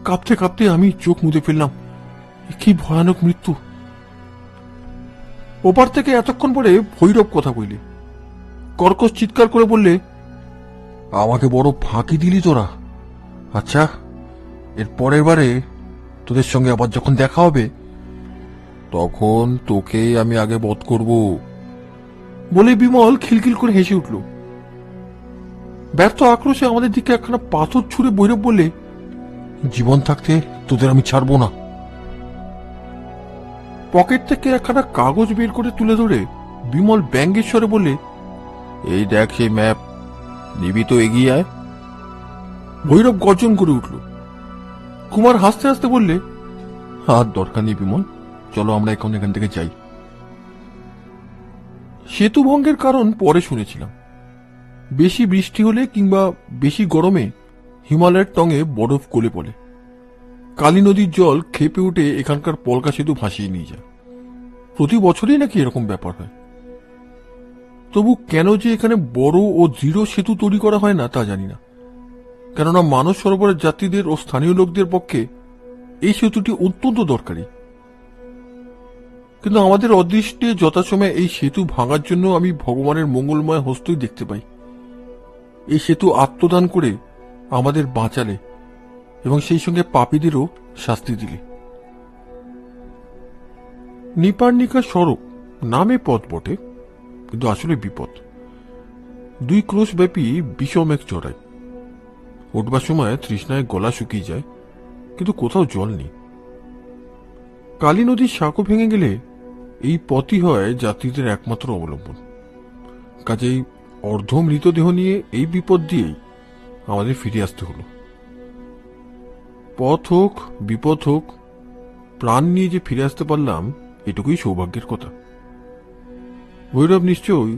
[SPEAKER 1] কাঁপতে কাঁপতে আমি চোখ মুদে ফেললাম। কি ভয়ানক মৃত্যু! ওপার থেকে এতক্ষণ পরে ভৈরব কথা কইলে। কর্কশ চিৎকার করে বললে, আমাকে বড় ফাঁকি দিলি তোরা। আচ্ছা, এর পরের বারে তোদের সঙ্গে আবার যখন দেখা হবে তখন তোকে আমি আগে বধ করব। বলে বিমল খিলখিল করে হেসে উঠল। ব্যর্থ আক্রোশে আমাদের দিকে একখানা পাথর ছুঁড়ে ভৈরব বললে, জীবন থাকতে তোদের আমি ছাড়বো না। পকেট থেকে একখানা কাগজ বের করে তুলে ধরে বিমল ব্যঙ্গেশ্বরে বললে,
[SPEAKER 2] এই দেখ সেই ম্যাপ, নিবি তো, এগিয়ে আয়।
[SPEAKER 1] ভৈরব গর্জন করে উঠল। কুমার হাসতে হাসতে বললে, আর দরকার নেই বিমল, চলো আমরা এখান থেকে যাই। সেতু ভঙ্গের কারণ পরে শুনেছিলাম। বেশি বৃষ্টি হলে কিংবা বেশি গরমে হিমালয়ের টঙে বরফ গলে পড়ে। কালী নদীর জল খেপে উঠে এখানকার পলকা সেতু ভাসিয়ে নিয়ে যায়। প্রতি বছরই নাকি এরকম ব্যাপার হয়। তবু কেন যে এখানে বড় ও দৃঢ় সেতু তৈরি করা হয় না তা জানি না। কেননা মানস সরোবরের যাত্রীদের ও স্থানীয় লোকদের পক্ষে এই সেতুটি অত্যন্ত দরকারি। কিন্তু আমাদের অদৃষ্টে যথাসময়ে এই সেতু ভাঙার জন্য আমি ভগবানের মঙ্গলময় হস্তই দেখতে পাই। এই সেতু আত্মদান করে আমাদের বাঁচালে এবং সেই সঙ্গে পাপীদেরও শাস্তি দিলে। নিপারনিকা সড়ক নামে পথ বটে, কিন্তু আসলে বিপদ। 2 ক্রোশ ব্যাপী বিষম এক চড়াই। উঠবার সময় তৃষ্ণায় গলা শুকিয়ে যায়, কিন্তু কোথাও জল নেই। কালী নদীর সাঁকো ভেঙে গেলে এই পথই হয় যাত্রীদের একমাত্র অবলম্বন। কাজেই অর্ধ মৃতদেহ নিয়ে এই বিপদ দিয়েই আমাদের ফিরে আসতে হলো। পথ হোক বিপদ হোক, প্রাণ নিয়ে যে ফিরে আসতে পারলাম এটুকুই সৌভাগ্যের কথা। ভৈরব নিশ্চয়ই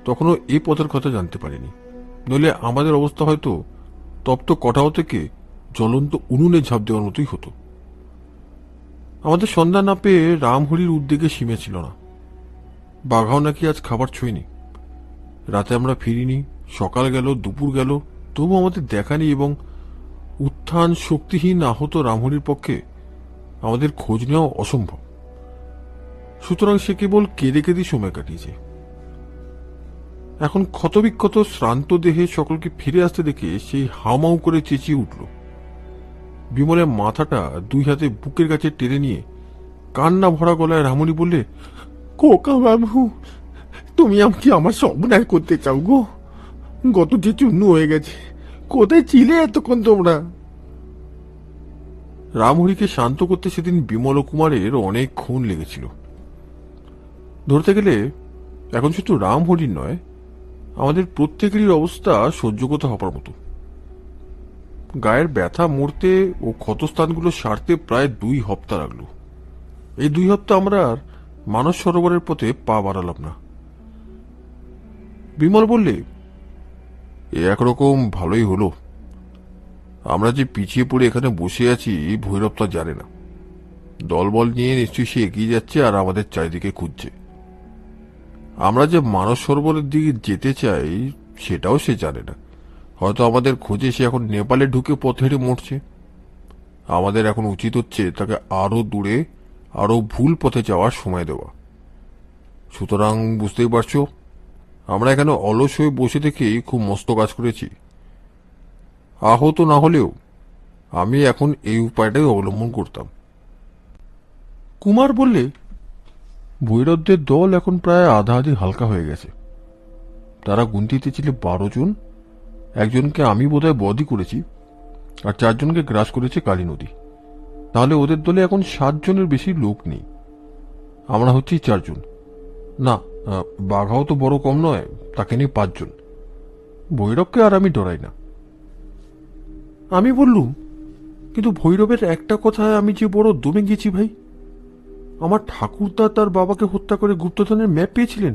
[SPEAKER 1] তখনও এ পথের কথা জানতে পারেনি, নইলে আমাদের অবস্থা হয়তো তপ্ত কটাও থেকে জ্বলন্ত উনুনে ঝাঁপ দেওয়ার মতোই হতো। আমাদের সন্ধান না পেয়ে রামহরির উদ্বেগে সীমে ছিল না। বাঘাও নাকি আজ খাবার ছোঁয়নি। রাতে আমরা ফিরিনি, সকাল গেল, দুপুর গেল, তবু আমাদের দেখা নেই, এবং উত্থান শক্তিহীন আহত রামহরির পক্ষে আমাদের খোঁজ নেওয়া অসম্ভব। সুতরাং সে কেবল কেঁদে কেঁদে সময় কাটিয়েছে। এখন ক্ষতবিক্ষত শ্রান্ত দেহে সকলকে ফিরে আসতে দেখে সেই হাউমাউ করে চেঁচিয়ে উঠল। বিমলের মাথাটা 2 হাতে বুকের কাছে টেনে নিয়ে কান্না ভরা গলায় রামনি বললে, খোকা বাবু, তুমি আমাকে আমার সর্বনাশ করতে চাও গো? গত যে চূর্ণ হয়ে গেছে, কোথায় ছিলে এতক্ষণ তোমরা? রামহরিকে শান্ত করতে সেদিন বিমল কুমারের অনেক খুন লেগেছিল। ধরতে গেলে এখন শুধু রামহরির নয়, আমাদের প্রত্যেকেরই অবস্থা সহ্য করতে হবার মতো। গায়ের ব্যথা মরতে ও ক্ষতস্থানগুলো সারতে প্রায় 2 হপ্তাহ লাগলো। এই 2 হপ্তাহ আমরা আর মানস সরোবরের পথে পা বাড়ালাম না। বিমল বললে,
[SPEAKER 2] এ একরকম ভালোই হলো। আমরা যে পিছিয়ে পড়ে এখানে বসে আছি ভৈরব তা জানে না। দলবল নিয়ে নিশ্চয়ই সে এগিয়ে যাচ্ছে আর আমাদের চারিদিকে খুঁজছে। আমরা যে মানস সরোবরের দিকে যেতে চাই সেটাও সে জানে না। হয়তো আমাদের খোঁজে সে এখন নেপালে ঢুকে পথ হেঁটে মরছে। আমাদের এখন উচিত হচ্ছে তাকে আরো দূরে, আরো ভুল পথে যাওয়ার সময় দেওয়া। সুতরাং বুঝতেই পারছো, আমরা এখানে অলস হয়ে বসে থেকেই খুব মস্ত কাজ করেছি। আহত না হলেও আমি এখন এই উপায়টাই অবলম্বন করতাম।
[SPEAKER 1] কুমার বললে, ভৈরবদের দল এখন প্রায় আধা আধি হালকা হয়ে গেছে। তারা গুনতিতে ছিল 12 জন। একজনকে আমি বোধহয় বধই করেছি, আর 4 জনকে গ্রাস করেছে কালী নদী। তাহলে ওদের দলে এখন 7 জনের বেশি লোক নেই। আমরা হচ্ছি 4 জন। না, বাঘাও তো বড় কম নয়, তাকে নিয়ে 5 জন। ভৈরবকে আর আমি ডরাই না। আমি বললুম, কিন্তু ভৈরবের একটা কথায় আমি যে বড় দমে গেছি ভাই। আমার ঠাকুরদা তার বাবাকে হত্যা করে গুপ্তধনের ম্যাপ পেয়েছিলেন।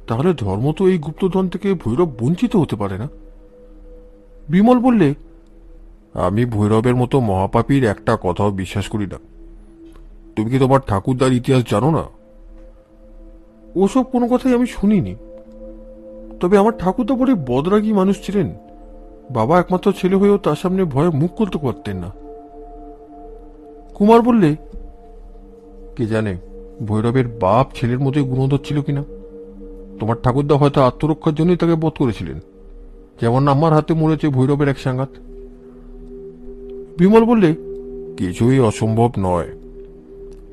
[SPEAKER 1] তাহলে ধর্ম তো এই গুপ্তধন থেকে ভৈরব বঞ্চিত হতে পারে না। বিমল বললে,
[SPEAKER 2] আমি ভৈরবের মতো মহাপাপীর একটা কথাও বিশ্বাস করি না। তুমি কি তোমার ঠাকুরদার ইতিহাস জানো না?
[SPEAKER 1] ওসব কোনো কথাই আমি শুনিনি। তবে আমার ঠাকুরদা বড় বদরাগী মানুষ ছিলেন। বাবা একমাত্র ছেলে হয়েও তার সামনে ভয়ে মুখ খুলতে পারতেন না। কুমার বললে, কে জানে ভৈরবের বাপ ছেলের মধ্যে গুণধর ছিল কিনা। তোমার ঠাকুরদা হয়তো আত্মরক্ষার জন্যই তাকে বধ করেছিলেন, যেমন আমার হাতে মরেছে ভৈরবের এক সাঙ্গাত। বিমল বললে,
[SPEAKER 2] কিছুই অসম্ভব নয়।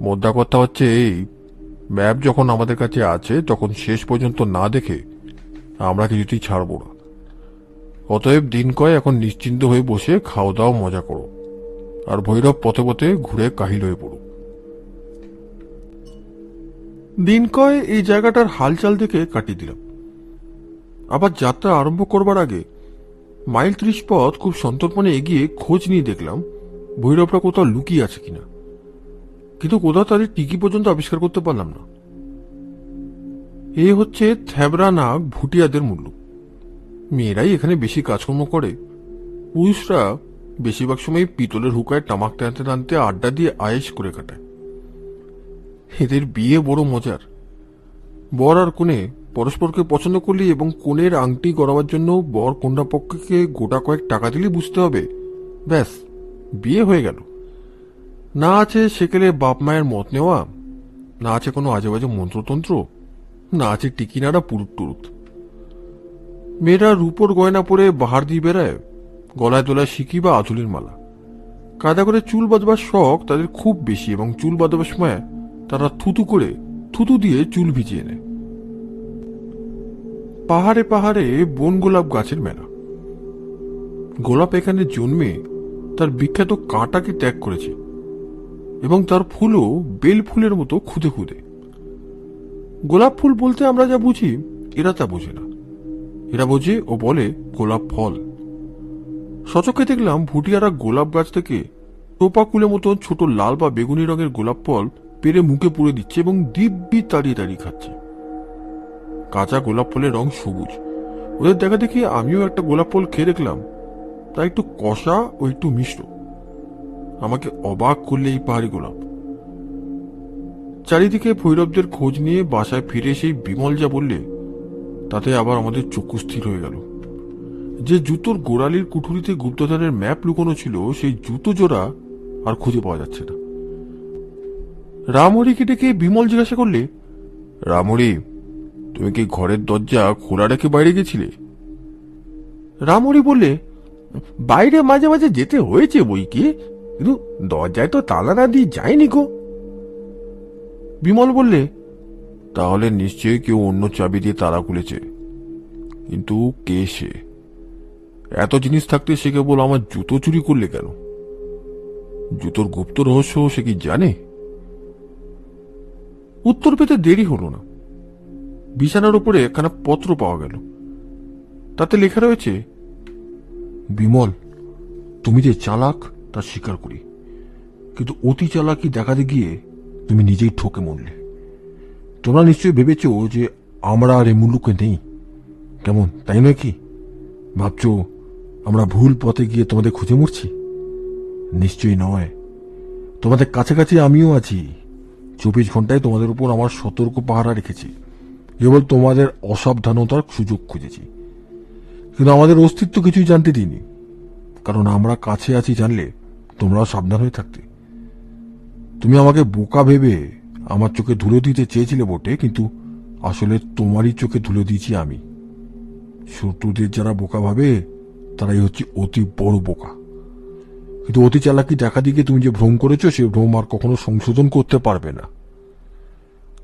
[SPEAKER 2] মোদ্দা কথা হচ্ছে এই, ম্যাপ যখন আমাদের কাছে আছে তখন শেষ পর্যন্ত না দেখে আমরা কিছুতেই ছাড়ব না। অতএব দিন কয় এখন নিশ্চিন্ত হয়ে বসে খাওয়া দাওয়া মজা করো, আর ভৈরব পথে পথে ঘুরে কাহিল হয়ে পড়ুক।
[SPEAKER 1] দিন কয় এই জায়গাটার হালচাল দেখে কাটিয়ে দিলাম। আবার যাত্রা আরম্ভ করবার আগে মাইল 30 পথ খুব সন্তর্পণে এগিয়ে খোঁজ নিয়ে দেখলাম ভৈরবরা কোথাও লুকিয়ে আছে কিনা, কিন্তু কোথাও তাদের টিকি পর্যন্ত আবিষ্কার করতে পারলাম না। এই হচ্ছে থ্যাবরা নাগ ভুটিয়াদের মূল্য। মেয়েরাই এখানে বেশি কাজকর্ম করে। পুরুষরা বেশিরভাগ সময় পিতলের হুকায় তামাক টানতে টানতে আড্ডা দিয়ে আয়েশ করে কাটায়। এদের বিয়ে বড় মজার। বর আর কনে পরস্পরকে পছন্দ করলে এবং কনের আংটি গড়াবার জন্য বর কন্যা পক্ষকে গোটা কয়েক টাকা দিলে বুঝতে হবে, ব্যাস বিয়ে হয়ে গেল। না আছে সেকেলে বাপ মায়ের মত নেওয়া, না আছে কোনো আজে বাজে মন্ত্রতন্ত্র, না আছে টিকিনারা পুরুত টুরুত। মেয়েরা রূপোর গয়না পরে বাহার দিয়ে বেড়ায়, গলায় তোলায় শিখি বা আধুলির মালা। কাদা করে চুল বাঁধবার শখ তাদের খুব বেশি, এবং চুল বাঁধবার সময় তারা থুতু দিয়ে চুল ভিজিয়ে নেয়। পাহাড়ে পাহাড়ে বন গোলাপ গাছের মেলা। গোলাপ এখানে জন্মে তার বিখ্যাত কাঁটাকে ত্যাগ করেছে এবং তার ফুলও বেল ফুলের মতো খুদে খুদে। গোলাপ ফুল বলতে আমরা যা বুঝি এরা তা বোঝে না, এরা বোঝে ও বলে গোলাপ ফল। সচক্ষে দেখলাম ভুটিয়ারা গোলাপ গাছ থেকে টোপা কুলের মতো ছোট লাল বা বেগুনি রঙের গোলাপ ফল পেরে মুখে পুড়ে দিচ্ছে এবং দিব্যি তাড়িয়ে তাড়িয়ে খাচ্ছে। কাঁচা গোলাপ ফলের রং সবুজ। ওদের দেখা দেখি আমিও একটা গোলাপ ফল খেয়ে দেখলাম, তা একটু কষা ও একটু মিষ্ট। আমাকে অবাক করলে এই পাহাড়ি গোলাপ। চারিদিকে ভৈরবদের খোঁজ নিয়ে বাসায় ফিরে সেই বিমল যা বললে তাতে আবার আমাদের চক্ষু স্থির হয়ে গেল। যে জুতোর গোড়ালির কুঠুরিতে গুপ্তধনের ম্যাপ লুকোনো ছিল সেই জুতো জোড়া আর খুঁজে পাওয়া যাচ্ছে না। রামহরিকে ডেকে বিমল জিজ্ঞাসা করলে,
[SPEAKER 2] রামহরি, তুমি কি ঘরের দরজা খোলা রেখে বাইরে গেছিলে?
[SPEAKER 1] রামহরি বললে, বাইরে মাঝে মাঝে যেতে হয়েছে বই কি, কিন্তু দরজায় তো তালা না দিয়ে যায়নি গো। বিমল বললে,
[SPEAKER 2] তাহলে নিশ্চয়ই কেউ অন্য চাবি দিয়ে তালা খুলেছে, কিন্তু কে সে? এত জিনিস থাকতে সে কেবল আমার জুতো চুরি করলে কেন? জুতোর গুপ্ত রহস্য সে কি জানে?
[SPEAKER 1] উত্তর পেতে দেরি হলো না। বিছানার উপরে একখানা পত্র পাওয়া গেল। তাতে লেখা রয়েছে, বিমল, তুমি যে চালাক তা স্বীকার করি, কিন্তু অতি চালাকি দেখাতে গিয়ে তুমি নিজেই ঠকে মরলে। তোমরা নিশ্চয়ই ভেবেছ যে আমরা আর এ মুলুকে নেই, কেমন তাই নয় কি? ভাবছ আমরা ভুল পথে গিয়ে তোমাদের খুঁজে মরছি? নিশ্চয়ই নয়। তোমাদের কাছাকাছি আমিও আছি। 24 ঘন্টায় তোমাদের উপর আমার সতর্ক পাহারা রেখেছি, কেবল তোমাদের অসাবধানতার সুযোগ খুঁজেছি। কিন্তু আমাদের অস্তিত্ব কিছুই জানতে দিইনি, কারণ আমরা কাছে আছি জানলে তোমরাও সাবধান হয়ে থাকতে। তুমি আমাকে বোকা ভেবে আমার চোখে ধুলো দিতে চেয়েছিলে বটে, কিন্তু আসলে তোমারই চোখে ধুলো দিয়েছি আমি। শত্রুদের যারা বোকা ভাবে তারাই হচ্ছে অতি বড় বোকা। কিন্তু অতি চালাকি দেখা দিকে তুমি যে ভ্রম করেছো সে ভ্রম আর কখনো সংশোধন করতে পারবে না।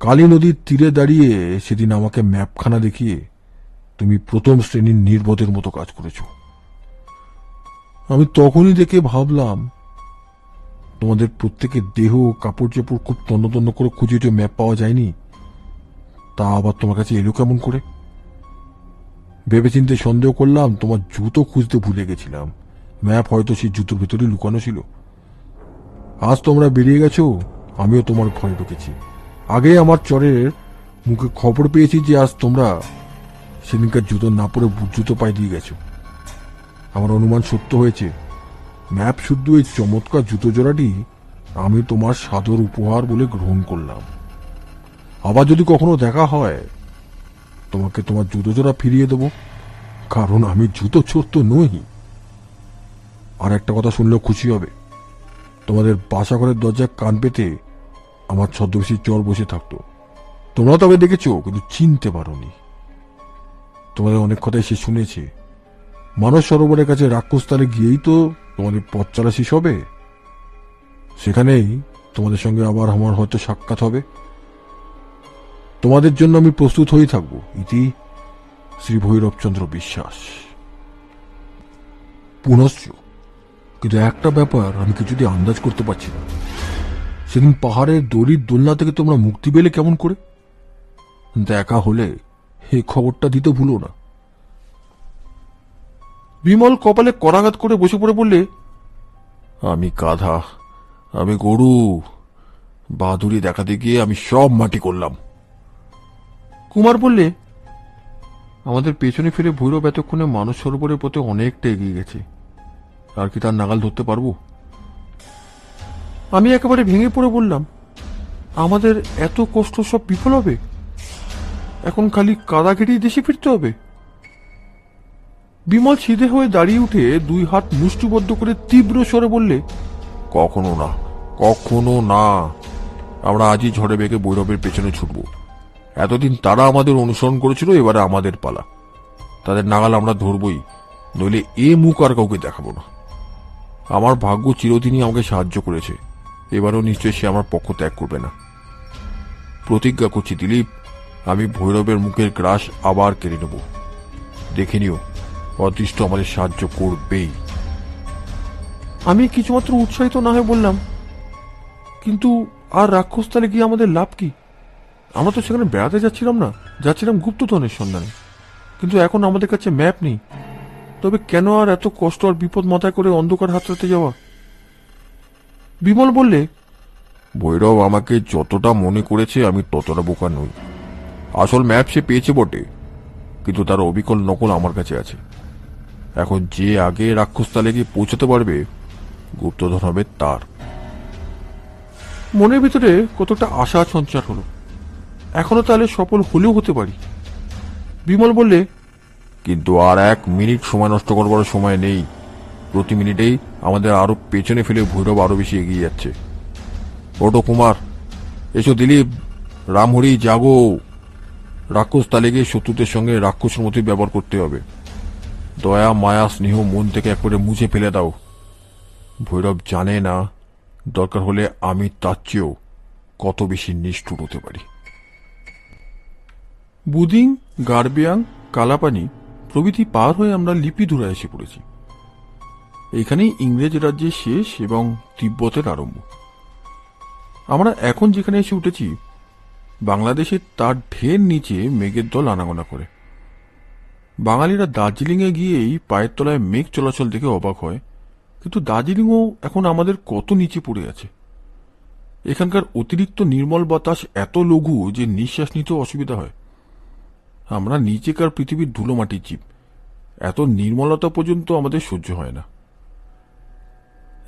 [SPEAKER 1] কালী নদীর তীরে দাঁড়িয়ে সেদিন আমাকে ম্যাপখানা দেখিয়ে তুমি প্রথম শ্রেণীর নির্বোধের মতো কাজ করেছ। আমি তখনই দেখে ভাবলাম তোমাদের প্রত্যেকের দেহ কাপড় চোপড় খুব তন্ন তন্ন করে খুঁজে যে ম্যাপ পাওয়া যায়নি, তা আবার তোমার কাছে এলো কেমন করে? ভেবেচিন্তে সন্দেহ করলাম তোমার জুতো খুঁজতে ভুলে গেছিলাম। ম্যাপ হয়তো সেই জুতোর ভেতরেই লুকানো ছিল। আজ তোমরা বেরিয়ে গেছো, আমিও তোমার ঘরে ঢুকেছি। আগে আমার চরের মুখে খবর পেয়েছি যে আজ তোমরা সেদিনকার জুতো না পরে জুতো পায়ে দিয়ে গেছো। আমার অনুমান সত্য হয়েছে। ম্যাপ শুদ্ধ এই চমৎকার জুতো জোড়াটি আমি তোমার সাদর উপহার বলে গ্রহণ করলাম। আবার যদি কখনো দেখা হয় তোমাকে তোমার জুতো জোড়া ফিরিয়ে দেব, কারণ আমি জুতো চোর তো নই। আর একটা কথা শুনলেও খুশি হবে, তোমাদের বাসা ঘরের দরজায় কান পেতে আমার ছদ্মবেশী চর বসে থাকতো। তোমরা তবে দেখেছো, কিন্তু চিনতে পারোনি। তোমাদের অনেক কথাই সে শুনেছে। মানস সরোবরের কাছে রাক্ষসতালে গিয়েই তো তোমাদের পথ চলা শেষ হবে। সেখানেই তোমাদের সঙ্গে আবার আমার হয়তো সাক্ষাৎ হবে। তোমাদের জন্য আমি প্রস্তুত হয়ে থাকব। ইতি শ্রী ভৈরবচন্দ্র বিশ্বাস। পুনশ্চ, কিন্তু একটা ব্যাপার আমি কিছুতেই আন্দাজ করতে পারছি না। সেদিন পাহাড়ের দড়ির দোলনা থেকে তোমরা মুক্তি পেলে কেমন করে? দেখা হলে এই খবরটা দিতে ভুলো না। বিমল কপালে করাঘাত করে বসে পড়ে বললে,
[SPEAKER 2] আমি গাধা, আমি গরু। বাহাদুরি দেখাতে গিয়ে আমি সব মাটি করলাম।
[SPEAKER 1] কুমার বললে, আমাদের পেছনে ফিরে ভৈরব এতক্ষণে মানস সরোবরের পথে অনেকটা এগিয়ে গেছে। আর কি তার নাগাল ধরতে পারবো? আমি একেবারে ভেঙে পড়ে বললাম, আমাদের এত কষ্ট সব বিফল হবে? এখন খালি কাদা ঘেটেই দেশে ফিরতে হবে? বিমল সিধে হয়ে দাঁড়িয়ে উঠে 2 হাত মুষ্টিবদ্ধ করে তীব্র স্বরে বললে,
[SPEAKER 2] কখনো না, কখনো না। আমরা আজই ঝড়ে বেগে ভৈরবের পেছনে ছুটব। এতদিন তারা আমাদের অনুসরণ করেছিল, এবারে আমাদের পালা। তাদের নাগাল আমরা ধরবই, নইলে এ মুখ আর কাউকে দেখাবো না। আমার ভাগ্য চিরদিনই আমাকে সাহায্য করেছে, এবারও নিশ্চয়ই সে আমার পক্ষ ত্যাগ করবে না। প্রতিজ্ঞা করছি দিলীপ, আমি ভৈরবের মুখের গ্রাস আবার কেড়ে নেব। দেখে নিও, অদৃষ্ট আমাদের সাহায্য করবেই।
[SPEAKER 1] আমি কিছুমাত্র উৎসাহিত না হয়ে বললাম, কিন্তু আর রাক্ষসতালে গিয়ে আমাদের লাভ কি? আমরা তো সেখানে বেড়াতে যাচ্ছিলাম না, যাচ্ছিলাম গুপ্তধনের সন্ধানে। কিন্তু এখন আমাদের কাছে ম্যাপ নেই। তবে কেন আর এত কষ্ট আর বিপদ মাথায় করে অন্ধকার হাতড়াতে যাওয়া? বিমল বললে,
[SPEAKER 2] ভৈরব আমাকে যতটা মনে করেছে আমি ততটা বোকা নই। আসল ম্যাপ সে পেয়েছে বটে, কিন্তু তার অবিকল নকল আমার কাছে আছে। এখন যে আগে রাক্ষসতালে গিয়ে পৌঁছতে পারবে, গুপ্তধন হবে তার।
[SPEAKER 1] মনের ভিতরে কতটা আশা সঞ্চার হলো। এখনো তাহলে সফল হলেও হতে পারি। বিমল বললে,
[SPEAKER 2] কিন্তু আর 1 মিনিট সময় নষ্ট করবার সময় নেই। প্রতি মিনিটেই আমাদের আরো পেছনে ফেলে ভৈরব আরো বেশি এগিয়ে যাচ্ছে। ওটো কুমার, এসো দিলীপ, রামহরি জাগো। রাক্ষস তালে গিয়ে শত্রুদের সঙ্গে রাক্ষসের মতোই ব্যবহার করতে হবে। দয়া মায়া স্নেহ মন থেকে একবারে মুছে ফেলে দাও। ভৈরব জানে না, দরকার হলে আমি তার চেয়েও কত বেশি নিষ্ঠুর হতে পারি।
[SPEAKER 1] বুদিং, গারবিয়াং, কালাপানি প্রভৃতি পার হয়ে আমরা লিপিধুরা এসে পড়েছি। এখানেই ইংরেজ রাজ্যের শেষ এবং তিব্বতের আরম্ভ। আমরা এখন যেখানে এসে উঠেছি, বাংলাদেশের তার ঢের নিচে মেঘের দল আনাগোনা করে। বাঙালিরা দার্জিলিংয়ে গিয়েই পায়ের তলায় মেঘ চলাচল দেখে অবাক হয়, কিন্তু দার্জিলিংও এখন আমাদের কত নিচে পড়ে আছে। এখানকার অতিরিক্ত নির্মল বাতাস এত লঘু যে নিঃশ্বাস নিতেও অসুবিধা হয়। আমরা নিচেকার পৃথিবীর ধুলোমাটির জীব, এত নির্মলতা পর্যন্ত আমাদের সহ্য হয় না।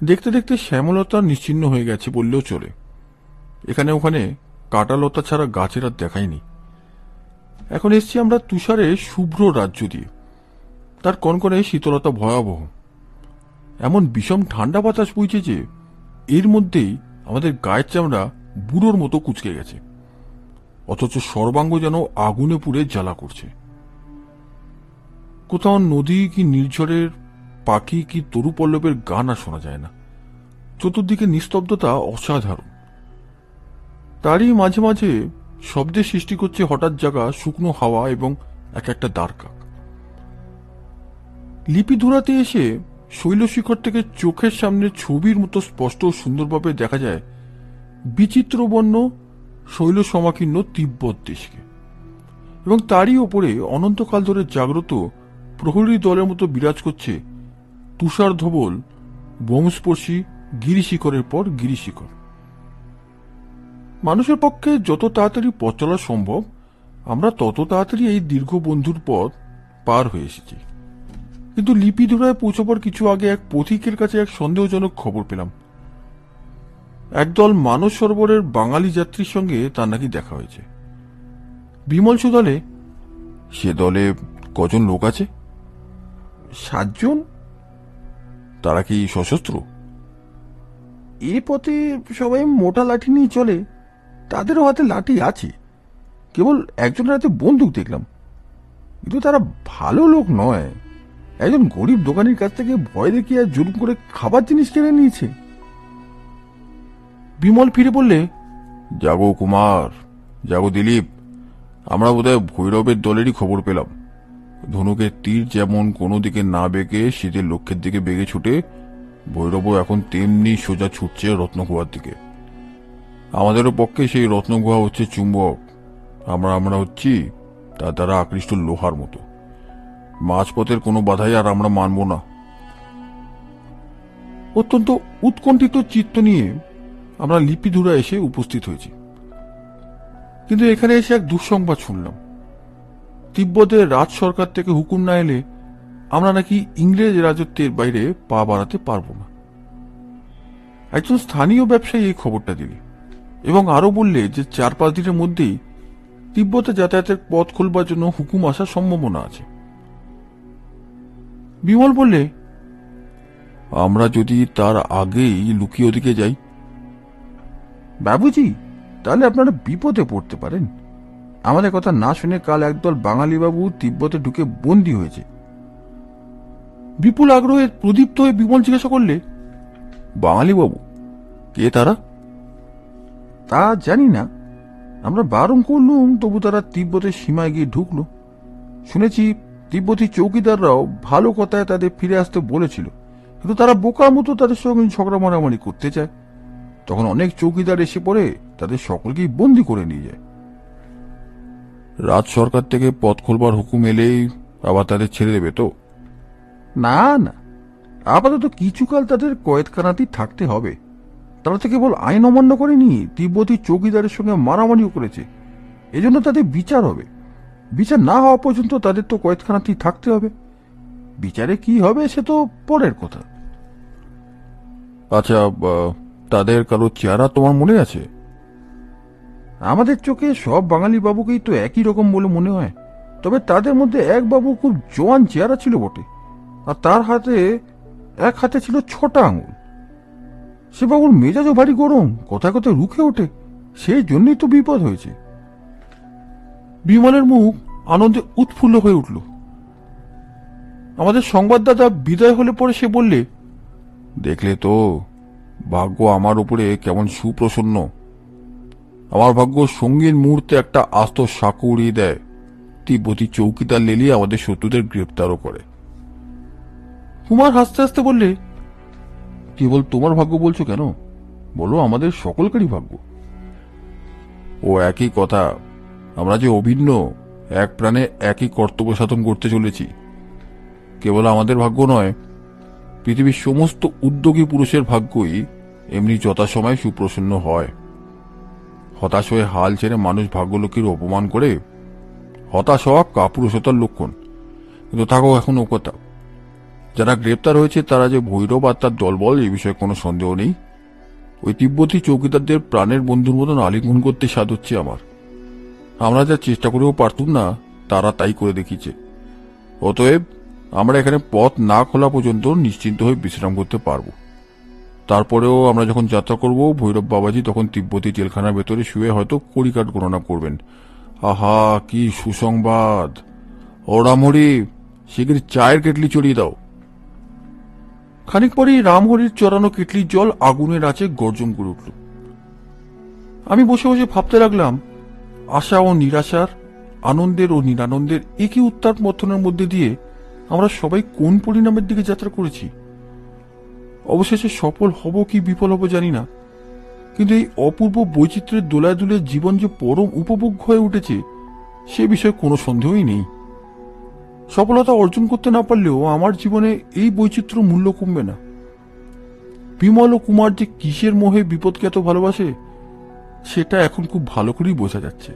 [SPEAKER 1] দেখতে দেখতে শ্যামলতা নিশ্চিহ্ন হয়ে গেছে বললেও চলে। এখানে ওখানে কাঁটালতা ছাড়া গাছের আর দেখায়নি। এখন এসছি আমরা তুষারে শুভ্র রাজ্য দিয়ে। তার কনকনে শীতলতা ভয়াবহ। এমন বিষম ঠান্ডা বাতাস বইছে যে এর মধ্যেই আমাদের গায়ের চামড়া বুড়োর মতো কুঁচকে গেছে, অথচ সর্বাঙ্গ যেন আগুনে পুড়ে জ্বালা করছে। কোথাও নদী কি নির্ঝরের, পাখি কি তরুপল্লবের গান আর শোনা যায় না। চতুর্দিকে নিস্তব্ধতা অসাধারণ। তারই মাঝে মাঝে শব্দের সৃষ্টি করছে হঠাৎ জাগা শুকনো হাওয়া এবং এক একটা দ্বারকাক। লিপিধুরাতে এসে শৈলশিখর থেকে চোখের সামনে ছবির মতো স্পষ্ট ও সুন্দরভাবে দেখা যায় বিচিত্র বর্ণ শৈল সমাকীর্ণ তিব্বত দেশকে, এবং তারই ওপরে অনন্তকাল ধরে জাগ্রত প্রহরী দলের মতো বিরাজ করছে তুষার ধবল বোমস্পর্শী গিরিশিখরের পর গিরিশিখর। মানুষের পক্ষে যত তাড়াতাড়ি পথ চলা সম্ভব, আমরা তত তাড়াতাড়ি এই দীর্ঘ বন্ধুর পথ পার হয়ে এসেছি। কিন্তু লিপিধুরায় পৌঁছবার কিছু আগে এক পথিকের কাছে এক সন্দেহজনক খবর পেলাম। একদল মানস সরোবরের বাঙালি যাত্রীর সঙ্গে তার নাকি দেখা হয়েছে। বিমল সুদলে,
[SPEAKER 2] সে দলে কজন লোক আছে?
[SPEAKER 1] 7 জন।
[SPEAKER 2] তারা কি সশস্ত্র?
[SPEAKER 1] এ পথে সবাই মোটা লাঠি নিয়ে চলে। তাদেরও হাতে লাঠি আছে, কেবল একজনের হাতে বন্দুক দেখলাম। কিন্তু তারা ভালো লোক নয়। একজন গরিব দোকানের কাছ থেকে ভয় দেখিয়ে জুলুম করে খাবার জিনিস কেড়ে নিয়েছে। বিমল ফিরে বললে,
[SPEAKER 2] জাগো কুমার, জাগো দিলীপ, আমরা বোধহয় ভৈরবের দলেরই খবর পেলাম। ধনুকের তীর যেমন কোনো দিকে না বেঁকে শীতের লক্ষ্যের দিকে বেগে ছুটে, ভৈরবও এখন তেমনি সোজা ছুটছে রত্নগুহার দিকে। আমাদেরও পক্ষে সেই রত্নগুহা হচ্ছে চুম্বক, আমরা হচ্ছি তার দ্বারা আকৃষ্ট লোহার মতো। মাঝপথের কোনো বাধাই আর আমরা মানব না।
[SPEAKER 1] অত্যন্ত উৎকণ্ঠিত চিত্ত নিয়ে আমরা লিপিধুরা এসে উপস্থিত হয়েছি। কিন্তু এখানে এসে এক দুঃসংবাদ শুনলাম। তিব্বতের রাজ সরকার থেকে হুকুম না এলে আমরা নাকি ইংরেজ রাজত্বের বাইরে পা বাড়াতে পারবো না। একজন স্থানীয় ব্যবসায়ী এই খবরটা দিলে এবং আরো বললে যে 4-5 দিনের মধ্যেই তিব্বতে যাতায়াতের পথ খুলবার জন্য হুকুম আসার সম্ভাবনা আছে। বিমল বললে,
[SPEAKER 2] আমরা যদি তার আগেই লুকিয়ে ওদিকে যাই?
[SPEAKER 1] বাবুজি, তাহলে আপনারা বিপদে পড়তে পারেন। আমাদের কথা না শুনে কাল একদল বাঙালি বাবু তিব্বতে ঢুকে বন্দী হয়েছে। বিপুল আগ্রহে প্রদীপ্ত হয়ে বিমল জিজ্ঞাসা করলে,
[SPEAKER 2] বাঙালি বাবু কে তারা?
[SPEAKER 1] তা জানি না, আমরা বারণ করলুম, তবু তারা তিব্বতের সীমায় গিয়ে ঢুকলো। শুনেছি তিব্বতী চৌকিদাররাও ভালো কথায় তাদের ফিরে আসতে বলেছিল, কিন্তু তারা বোকার মতো তাদের সঙ্গে ঝগড়া মারামারি করতে চায়। তখন অনেক চৌকিদার এসে পড়ে তাদের সকলকেই বন্দি করে নিয়ে যায়।
[SPEAKER 2] রাজ সরকার থেকে পথ খোলবার হুকুম এলেই আবার তাদের ছেড়ে দেবে তো?
[SPEAKER 1] না না, আপাতত কিছুকাল তাদের কয়েদখানাতেই থাকতে হবে। তারা তো কেবল আইন অমান্য করেনি, তিব্বতী চৌকিদারের সঙ্গে মারামারিও করেছে। এজন্য তাদের বিচার হবে। বিচার না হওয়া পর্যন্ত তাদের তো কয়েদখানাতেই থাকতে হবে। বিচারে কি হবে সে তো পরের কথা।
[SPEAKER 2] আচ্ছা, তাদের কারো চেহারা তোমার মনে আছে?
[SPEAKER 1] আমাদের চোখে সব বাঙালি বাবুকেই তো একই রকম বলে মনে হয়। তবে তাদের মধ্যে এক বাবু খুব জোয়ান চেহারা ছিল বটে, আর তার এক হাতে ছিল 6টা আঙুল। সে বাবুর মেজাজও ভারী গরম, কথায় কথায় রুখে ওঠে। সেই জন্যই তো বিপদ হয়েছে। বিমলের মুখ আনন্দে উৎফুল্ল হয়ে উঠল। আমাদের সংবাদদাতা বিদায় হলে পরে সে বললে,
[SPEAKER 2] দেখলে তো, ভাগ্য আমার উপরে কেমন সুপ্রসন্ন। আমার ভাগ্য সঙ্গীর মুহূর্তে একটা আস্ত সাঁকো উড়িয়ে দেয়। তিব্বতী চৌকিদার লেলিয়ে আমাদের শত্রুদের গ্রেপ্তারও করে।
[SPEAKER 1] কুমার হাসতে হাসতে বললে, কেবল তোমার ভাগ্য বলছো কেন? বলো আমাদের সকলকারই ভাগ্য।
[SPEAKER 2] ও একই কথা, আমরা যে অভিন্ন, এক প্রাণে একই কর্তব্য সাধন করতে চলেছি। কেবল আমাদের ভাগ্য নয়, পৃথিবীর সমস্ত উদ্যোগী পুরুষের ভাগ্যই এমনি যথাসময়ে সুপ্রসন্ন হয়। হতাশ হয়ে হাল ছেড়ে মানুষ ভাগ্যলক্ষ্মীর অপমান করে, হতাশ হওয়া কাপুরুষতার লক্ষণ। কিন্তু থাকো এখন ও কথা। যারা গ্রেপ্তার হয়েছে তারা যে ভৈরব আর তার দলবল, এই বিষয়ে কোনো সন্দেহ নেই। ওই তিব্বতী চৌকিদারদের প্রাণের বন্ধুর মতন আলিঙ্গন করতে স্বাদ হচ্ছে আমার। আমরা যা চেষ্টা করেও পারতুম না, তারা তাই করে দেখিয়েছে। অতএব আমরা এখানে পথ না খোলা পর্যন্ত নিশ্চিন্ত হয়ে বিশ্রাম করতে পারবো। তারপরেও আমরা যখন যাত্রা করব, ভৈরব বাবাজি তখন তিব্বতী জেলখানার ভেতরে শুয়ে হয়তো কড়িকাঠ গণনা করবেন। আহা, কি সুসংবাদ! ও রামহরি, শিগগির চায়ের কেটলি চড়িয়ে দাও।
[SPEAKER 1] খানিক পরেই রামহরির চড়ানো কেটলির জল আগুনের আঁচে গর্জন করে উঠল। আমি বসে বসে ভাবতে লাগলাম, আশা ও নিরাশার, আনন্দের ও নিরানন্দের একই উত্তাপ মথনের মধ্যে দিয়ে আমরা সবাই কোন পরিণামের দিকে যাত্রা করেছি। অবশেষে সফল হব কি বিফল হব জানি না, কিন্তু এই অপূর্ব বৈচিত্র্যের দোলায় দুলে জীবন যে পরম উপভোগ্য হয়ে উঠেছে, সে বিষয়ে কোনো সন্দেহই নেই। সফলতা অর্জন করতে না পারলেও আমার জীবনে এই বৈচিত্র্য মূল্য কমবে না। বিমল ও কুমার যে কিসের মোহে বিপদকে এত ভালোবাসে, সেটা এখন খুব ভালো করেই বোঝা যাচ্ছে।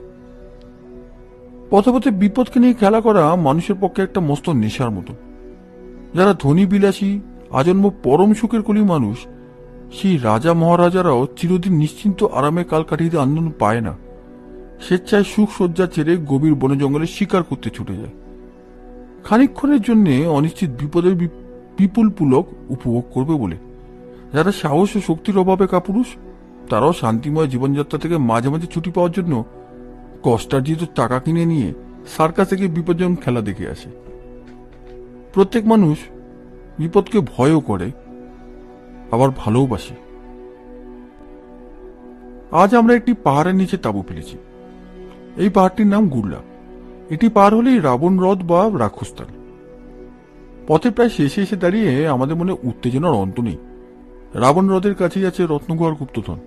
[SPEAKER 1] পথে পথে বিপদকে নিয়ে খেলা করা মানুষের পক্ষে একটা মস্ত নেশার মতো। যারা ধনী বিলাসী, আজন্ম পরম সুখের কলি মানুষ, সেই রাজা মহারাজারাও চিরদিন নিশ্চিন্ত আরামে কাল কাটিয়ে আনন্দ পায় না। স্বেচ্ছায় সুখ সজ্জা ছেড়ে গভীর বনে জঙ্গলে শিকার করতে ছুটে যায়। খানিকক্ষণের জন্য অনিশ্চিত বিপদের বিপুল পুলক উপভোগ করবে বলে। যারা সাহস ও শক্তির অভাবে কাপুরুষ, তারাও শান্তিময় জীবনযাত্রা থেকে মাঝে মাঝে ছুটি পাওয়ার জন্য কষ্টার্জিত টাকা কিনে নিয়ে সার্কাস থেকে বিপজ্জনক খেলা দেখে আসে। প্রত্যেক মানুষ বিপদকে ভয়ও করে, আবার ভালোবাসে। আজ আমরা একটি পাহাড়ের নিচে তাঁবু ফেলেছি। এই পাহাড়টির নাম গুড়লা। এটি পার হলেই রাবণ হ্রদ বা রাক্ষসতাল। পথের প্রায় শেষে এসে দাঁড়িয়ে আমাদের মনে উত্তেজনার অন্ত নেই। রাবণ হ্রদের কাছেই আছে রত্নগুহার গুপ্তধন।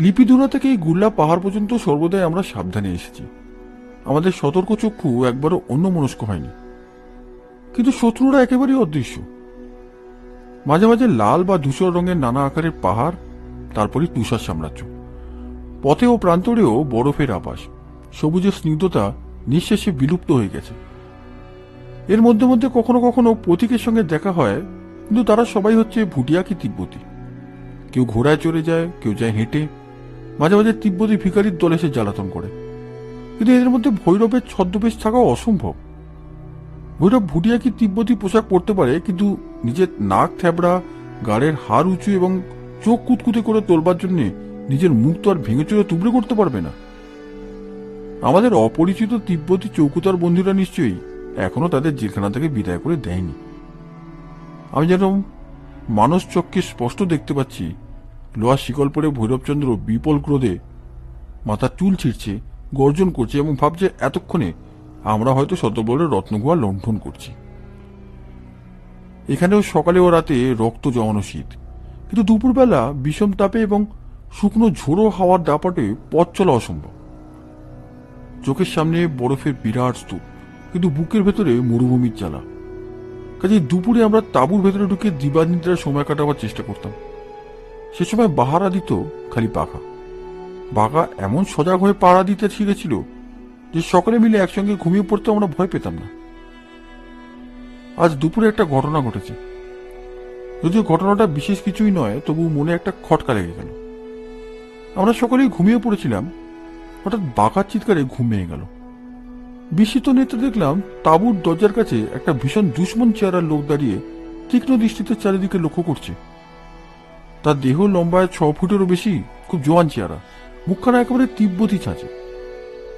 [SPEAKER 1] লিপিদুরা থেকে এই গুড়লা পাহাড় পর্যন্ত সর্বদাই আমরা সাবধানে এসেছি। আমাদের সতর্ক চক্ষু একবারও অন্যমনস্ক হয়নি। কিন্তু শত্রুরা একেবারেই অদৃশ্য। মাঝে মাঝে লাল বা ধূসর রঙের নানা আকারের পাহাড়, তারপরে তুষার সাম্রাজ্য। পথে ও প্রান্তরেও বরফের আভাস, সবুজের স্নিগ্ধতা নিঃশেষে বিলুপ্ত হয়ে গেছে। এর মধ্যে মধ্যে কখনো কখনো পথিকের সঙ্গে দেখা হয়, কিন্তু তারা সবাই হচ্ছে ভুটিয়া কি তিব্বতী। কেউ ঘোড়ায় চড়ে যায়, কেউ যায় হেঁটে, মাঝে মাঝে তিব্বতী ভিখারির দল এসে জ্বালাতন করে। কিন্তু এদের মধ্যে ভৈরবের ছদ্মবেশ থাকাও অসম্ভব। ভৈরব ভুটিয়া কি তিব্বতী পোশাক পরতে পারে, কিন্তু নিজের নাক থ্যাবড়া, গাড়ের হাড় উঁচু এবং চোখ কুতকুতে করে তোলবার জন্য নিজের মুখ তো আর ভেঙে চড়ে তুবড়ে করতে পারবে না। আমাদের অপরিচিত তিব্বতী চৌকুতার বন্ধুরা নিশ্চয়ই এখনো তাদের জেলখানা থেকে বিদায় করে দেয়নি। আমি যেন মানস চক্ষে স্পষ্ট দেখতে পাচ্ছি, লোহার শিকল পরে ভৈরবচন্দ্র বিপুল ক্রোধে মাথার চুল ছিঁড়ছে, গর্জন করছে এবং ভাবছে এতক্ষণে আমরা হয়তো শতবলের রত্নগুহা লণ্ঠন করছি। এখানেও সকালে ও রাতে রক্ত জমানো শীত, কিন্তু দুপুরবেলা বিষম তাপে এবং শুকনো ঝোড়ো হাওয়ার দাপটে পথ চলা অসম্ভব। চোখের সামনে বরফের বিরাট স্তূপ, কিন্তু বুকের ভেতরে মরুভূমির জ্বালা। কাজে দুপুরে আমরা তাঁবুর ভেতরে ঢুকে দিবানিদ্রার সময় কাটাবার চেষ্টা করতাম। সে সময় বাহারা দিত খালি বাঘা। বাঘা এমন সজাগ হয়ে পাহারা দিতে শিখেছিল যে সকলে মিলে একসঙ্গে ঘুমিয়ে পড়তে আমরা ভয় পেতাম না। আজ দুপুরে একটা ঘটনা ঘটেছে। যদিও ঘটনাটা বিশেষ কিছুই নয়, তবু মনে একটা খটকা লেগে গেল। আমরা সকলেই ঘুমিয়ে পড়েছিলাম, হঠাৎ বাঘার চিৎকারে ঘুম ভেঙে গেল। বিস্মিত নেত্রে দেখলাম তাঁবুর দরজার কাছে একটা ভীষণ দুশ্মন চেহারার লোক দাঁড়িয়ে তীক্ষ্ণ দৃষ্টিতে চারিদিকে লক্ষ্য করছে। তার দেহ লম্বায় 6 ফুটেরও বেশি, খুব জোয়ান চেহারা, মুখখানা একেবারে তিব্বতী ছাঁচে,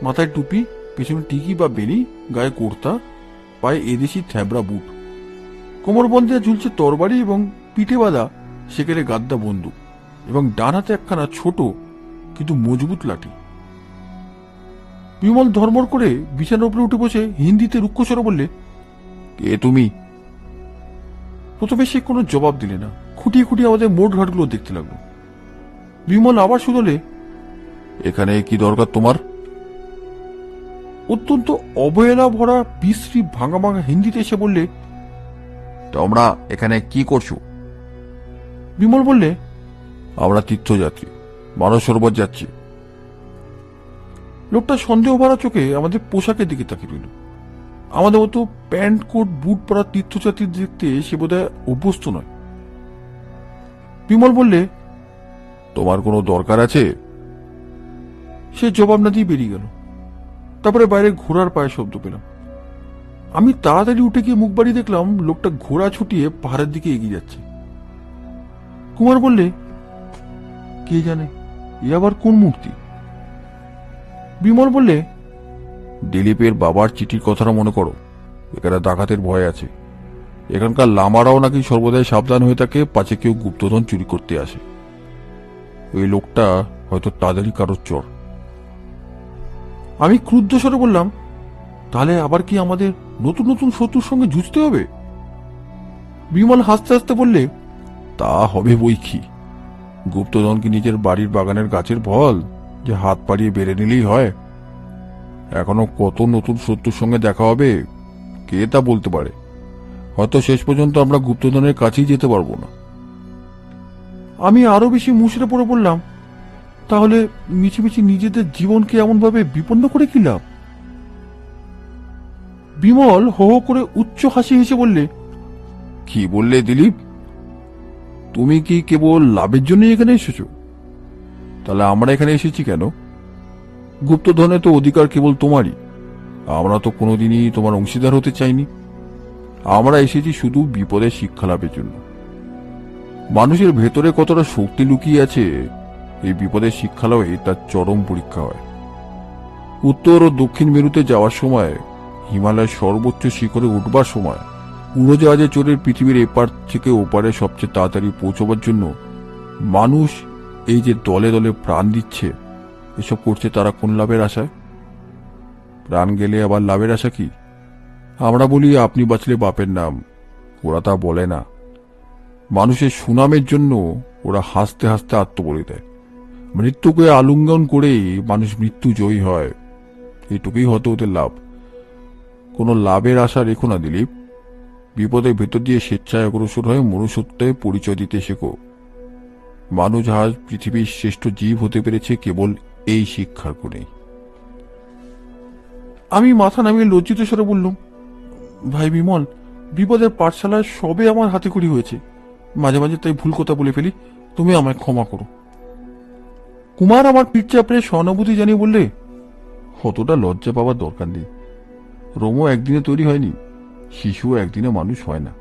[SPEAKER 1] মাথায় টুপি, পেছনে টিকি বা বেনি, গায়ে কুর্তা, পায়ে এদেশি থ্যাবড়া বুট, কোমর বন্ধে ঝুলছে তরবারি এবং পিঠে বাঁধা সেকেলে গাদ্দা বন্দুক, এবং ডান হাতে একখানা ছোট কিন্তু মজবুত লাঠি। বিমল ধর্মর করে বিছানার উপরে উঠে বসে হিন্দিতে রুক্ষস্বরে বললে, কে তুমি? প্রথমে সে কোনো জবাব দিলে না, খুঁটিয়ে খুঁটিয়ে আমাদের মোট ঘাটগুলো দেখতে লাগলো। বিমল আবার শুনলে,
[SPEAKER 2] এখানে কি দরকার তোমার?
[SPEAKER 1] অত্যন্ত অবহেলা ভরা বিশ্রী ভাঙা ভাঙা হিন্দিতে এসে বললে,
[SPEAKER 2] তোমরা এখানে কি করছো?
[SPEAKER 1] বিমল বললে,
[SPEAKER 2] আমরা তীর্থযাত্রী, মানস সরোবর যাচ্ছি।
[SPEAKER 1] লোকটা সন্দেহ ভরা চোখে আমাদের পোশাকের দিকে তাকিয়ে রইল। আমাদের মতো প্যান্ট কোট বুট পরা তীর্থযাত্রী দেখতে সে বোধহয় অভ্যস্ত নয়। বিমল বললে,
[SPEAKER 2] তোমার কোনো দরকার আছে?
[SPEAKER 1] সে জবাব না দিয়ে বেরিয়ে গেল। তারপরে বাইরে ঘোড়ার পায়ে শব্দ পেলাম। আমি তাড়াতাড়ি উঠে গিয়ে মুখ বাড়িয়ে দেখলাম লোকটা ঘোড়া ছুটিয়ে পাহাড়ের দিকে এগিয়ে যাচ্ছে। কুমার বললে, কে জানে এ আবার কোন মূর্তি? বিমল বললে,
[SPEAKER 2] দিলীপের বাবার চিঠির কথাটা মনে করো। এখানে ডাকাতের ভয় আছে। এখানকার লামারাও নাকি সর্বদাই সাবধান হয়ে থাকে, পাছে কেউ গুপ্তধন চুরি করতে আসে। ওই লোকটা হয়তো তাদেরই কারোর চর।
[SPEAKER 1] আমি ক্রুদ্ধ স্বরে বললাম, তাহলে আবার কি আমাদের নতুন নতুন শত্রুর সঙ্গে যুঝতে হবে? বিমল হাসতে হাসতে বললে,
[SPEAKER 2] তা হবে বই কি। গুপ্তধন কি নিজের বাড়ির বাগানের গাছের ফল যে হাত পাড়িয়ে বেড়ে নিলেই হয়? এখনো কত নতুন শত্রুর সঙ্গে দেখা হবে কে তা বলতে পারে। হয়তো শেষ পর্যন্ত আমরা গুপ্তধনের কাছেই যেতে পারবো না।
[SPEAKER 1] আমি আরো বেশি মুষড়ে পড়ে বললাম, তাহলে মিছিমিছি নিজেদের জীবনকে এমনভাবে বিপন্ন করে কি লাভ? বিমল হো হো করে উচ্চ হাসি হেসে বললে,
[SPEAKER 2] কি বললে দিলীপ? তুমি কি কেবল লাভের জন্য এখানে এসেছো? তাহলে আমরা এখানে এসেছি কেন? গুপ্তধনে তো অধিকার কেবল তোমারই। আমরা তো কোনোদিনই তোমার অংশীদার হতে চাইনি। আমরা এসেছি শুধু বিপদের শিক্ষা লাভের জন্য। মানুষের ভেতরে কতটা শক্তি লুকিয়ে আছে এই বিপদের শিক্ষা লাভে তার চরম পরীক্ষা হয়। উত্তর ও দক্ষিণ মেরুতে যাওয়ার সময়, হিমালয়ের সর্বোচ্চ শিখরে উঠবার সময়, উড়োজাহাজে চড়ে পৃথিবীর এপার থেকে ওপারে সবচেয়ে তাড়াতাড়ি পৌঁছবার জন্য মানুষ এই যে দলে দলে প্রাণ দিচ্ছে, এসব করছে তারা কোন লাভের আশায়? প্রাণ গেলে আবার লাভের আশা কি? আমরা বলি আপনি বাঁচলে বাপের নাম, ওরা তা বলে না। মানুষের সুনামের জন্য ওরা হাসতে হাসতে আত্মবলি দেয়। মৃত্যুকে আলিঙ্গন করেই মানুষ মৃত্যু জয়ী হয়। এটুকুই হয়তো ওদের লাভ। কোনো লাভের আশা রেখো না দিলীপ। বিপদের ভেতর দিয়ে স্বেচ্ছায় অগ্রসর হয়ে মনুষ্যত্বের পরিচয় দিতে শেখো। মানুষ আজ পৃথিবীর শ্রেষ্ঠ জীব হতে পেরেছে কেবল এই শিক্ষার গুণেই।
[SPEAKER 1] আমি মাথা নামিয়ে লজ্জিত স্বরে বললুম, ভাই বিমল, বিপদের পাঠশালায় সবে আমার হাতে খড়ি হয়েছে। মাঝে মাঝে তাই ভুল কথা বলে ফেলি, তুমি আমায় ক্ষমা করো। কুমার আমার পিঠ চাপড়ে সহানুভূতি জানিয়ে বললে,
[SPEAKER 2] অতটা লজ্জা পাওয়ার দরকার নেই। রোমও একদিনে তৈরি হয়নি, শিশুও একদিনে মানুষ হয় না।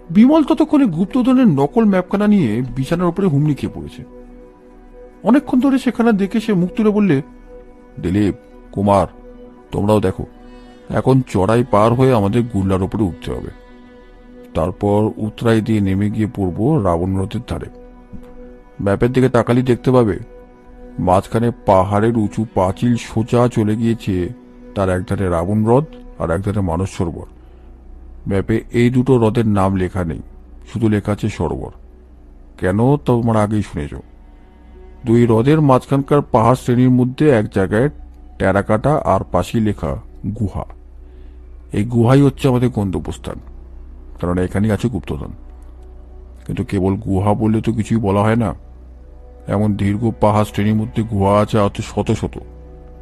[SPEAKER 1] বিমল ততক্ষণে গুপ্তধনের নকল ম্যাপখানা নিয়ে বিছানার উপরে হুমড়ি খেয়ে পড়েছে। অনেকক্ষণ ধরে সেখানে দেখে সে মুখ তুলে বললে,
[SPEAKER 2] দিলীপ, কুমার, তোমরাও দেখো। এখন চড়াই পার হয়ে আমাদের গুল্লার উপরে উঠতে হবে। তারপর উতরাই দিয়ে নেমে গিয়ে পড়বো রাবণ নদের ধারে। ম্যাপের দিকে তাকালি দেখতে পাবে
[SPEAKER 1] মাঝখানে পাহাড়ের উঁচু পাঁচিল সোজা চলে গিয়েছে, তার একধারে রাবণ হ্রদ আর একধারে মানস সরোবর। ম্যাপে এই দুটো হ্রদের নাম লেখা নেই, শুধু লেখা আছে সরোবর। কেন তোমরা আগেই শুনেছ। দুই হ্রদের মাঝখানকার পাহাড় শ্রেণীর মধ্যে এক জায়গায় টেরাকাটা আর পাশে লেখা গুহা। এই গুহাই হচ্ছে আমাদের গন্তব্যস্থান, কারণ এখানেই আছে গুপ্তধন। কিন্তু কেবল গুহা বললে তো কিছুই বলা হয় না। এমন দীর্ঘ পাহাড় শ্রেণীর মধ্যে গুহা আছে হচ্ছে শত শত।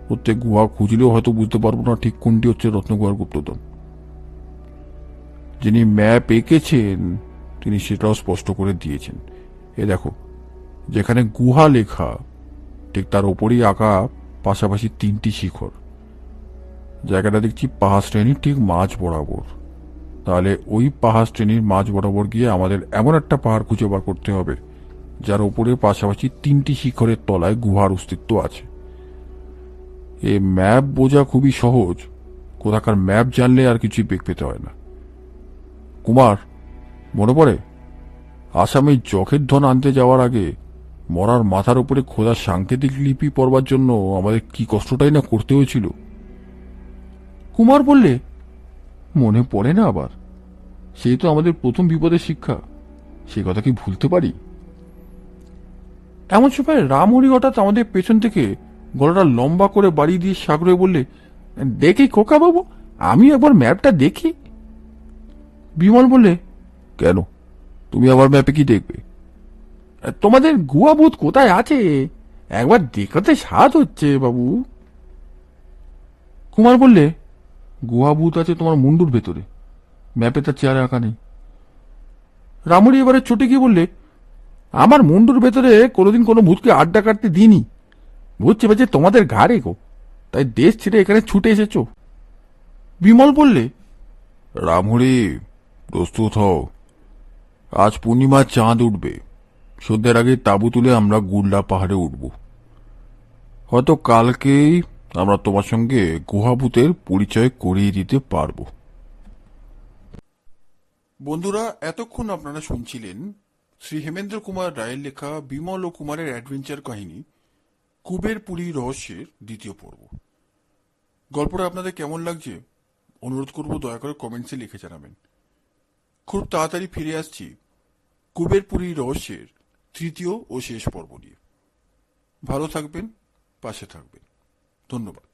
[SPEAKER 1] প্রত্যেক গুহা খুঁজলেও হয়তো বুঝতে পারবো না ঠিক কোনটি হচ্ছে রত্নগুহার গুপ্তধন। যিনি ম্যাপ এঁকেছেন তিনি সেটাও স্পষ্ট করে দিয়েছেন। এ দেখো, যেখানে গুহা লেখা ঠিক তার ওপরই আঁকা পাশাপাশি 3টি শিখর। জায়গাটা দেখছি পাহাড় শ্রেণীর ঠিক মাঝ বরাবর। তাহলে ওই পাহাড় শ্রেণীর মাঝ বরাবর গিয়ে আমাদের এমন একটা পাহাড় খুঁজে বার করতে হবে যার ওপরে পাশাপাশি 3টি শিখরের তলায় গুহার অস্তিত্ব আছে। এই ম্যাপ বোঝা খুবই সহজ, কোথাকার ম্যাপ জানলে আর কিছুই বেগ পেতে হয় না। কুমার, মনে পড়ে আসামে যখের ধন আনতে যাওয়ার আগে মরার মাথার উপরে খোদার সাংকেতিক লিপি পড়বার জন্য আমাদের কি কষ্টটাই না করতে হয়েছিল? কুমার বললে, মনে পড়ে না আবার? সেই তো আমাদের প্রথম বিপদের শিক্ষা, সে কথা কি ভুলতে পারি? এমন সময় রামহরি হঠাৎ আমাদের পেছন থেকে গলাটা লম্বা করে বাড়িয়ে দিয়ে সাগরে বললে, দেখি খোকা বাবু, আমি একবার ম্যাপটা দেখি। বিমল বললে, কেন, তুমি আবার ম্যাপে কি দেখবে? তোমাদের গুয়া ভূত কোথায় আছে একবার দেখাতে স্বাদ হচ্ছে বাবু। কুমার বললে, গুহা ভূত আছে তোমার মুন্ডুর ভেতরে, ম্যাপে তার চেহারা আঁকা নেই। রামুড়ি এবারে চটে গিয়ে বললে, আমার মুন্ডুর ভেতরে কোনোদিন কোনো ভূতকে আড্ডা কাটতে দিইনি। ভূত চেপেছে তোমাদের ঘাড়ে গো, তাই দেশ ছেড়ে এখানে ছুটে এসেছ। বিমল বললে, রামহরি, প্রস্তুত হও, আজ পূর্ণিমার চাঁদ উঠবে। সন্ধ্যের আগে তাঁবু তুলে আমরা গুল্লা পাহাড়ে উঠব। হয়তো কালকেই আমরা তোমার সঙ্গে গুহাভূতের পরিচয় করিয়ে দিতে পারব। বন্ধুরা, এতক্ষণ আপনারা শুনছিলেন শ্রী হেমেন্দ্র কুমার রায়ের লেখা বিমল ও কুমারের অ্যাডভেঞ্চার কাহিনী কুবেরপুরী রহস্যের 2য় পর্ব। গল্পটা আপনাদের কেমন লাগছে অনুরোধ করব দয়া করে কমেন্টসে লিখে জানাবেন। খুব তাড়াতাড়ি ফিরে আসছি কুবেরপুরী রহস্যের 3য় ও শেষ পর্ব নিয়ে। ভালো থাকবেন, পাশে থাকবেন। ধন্যবাদ।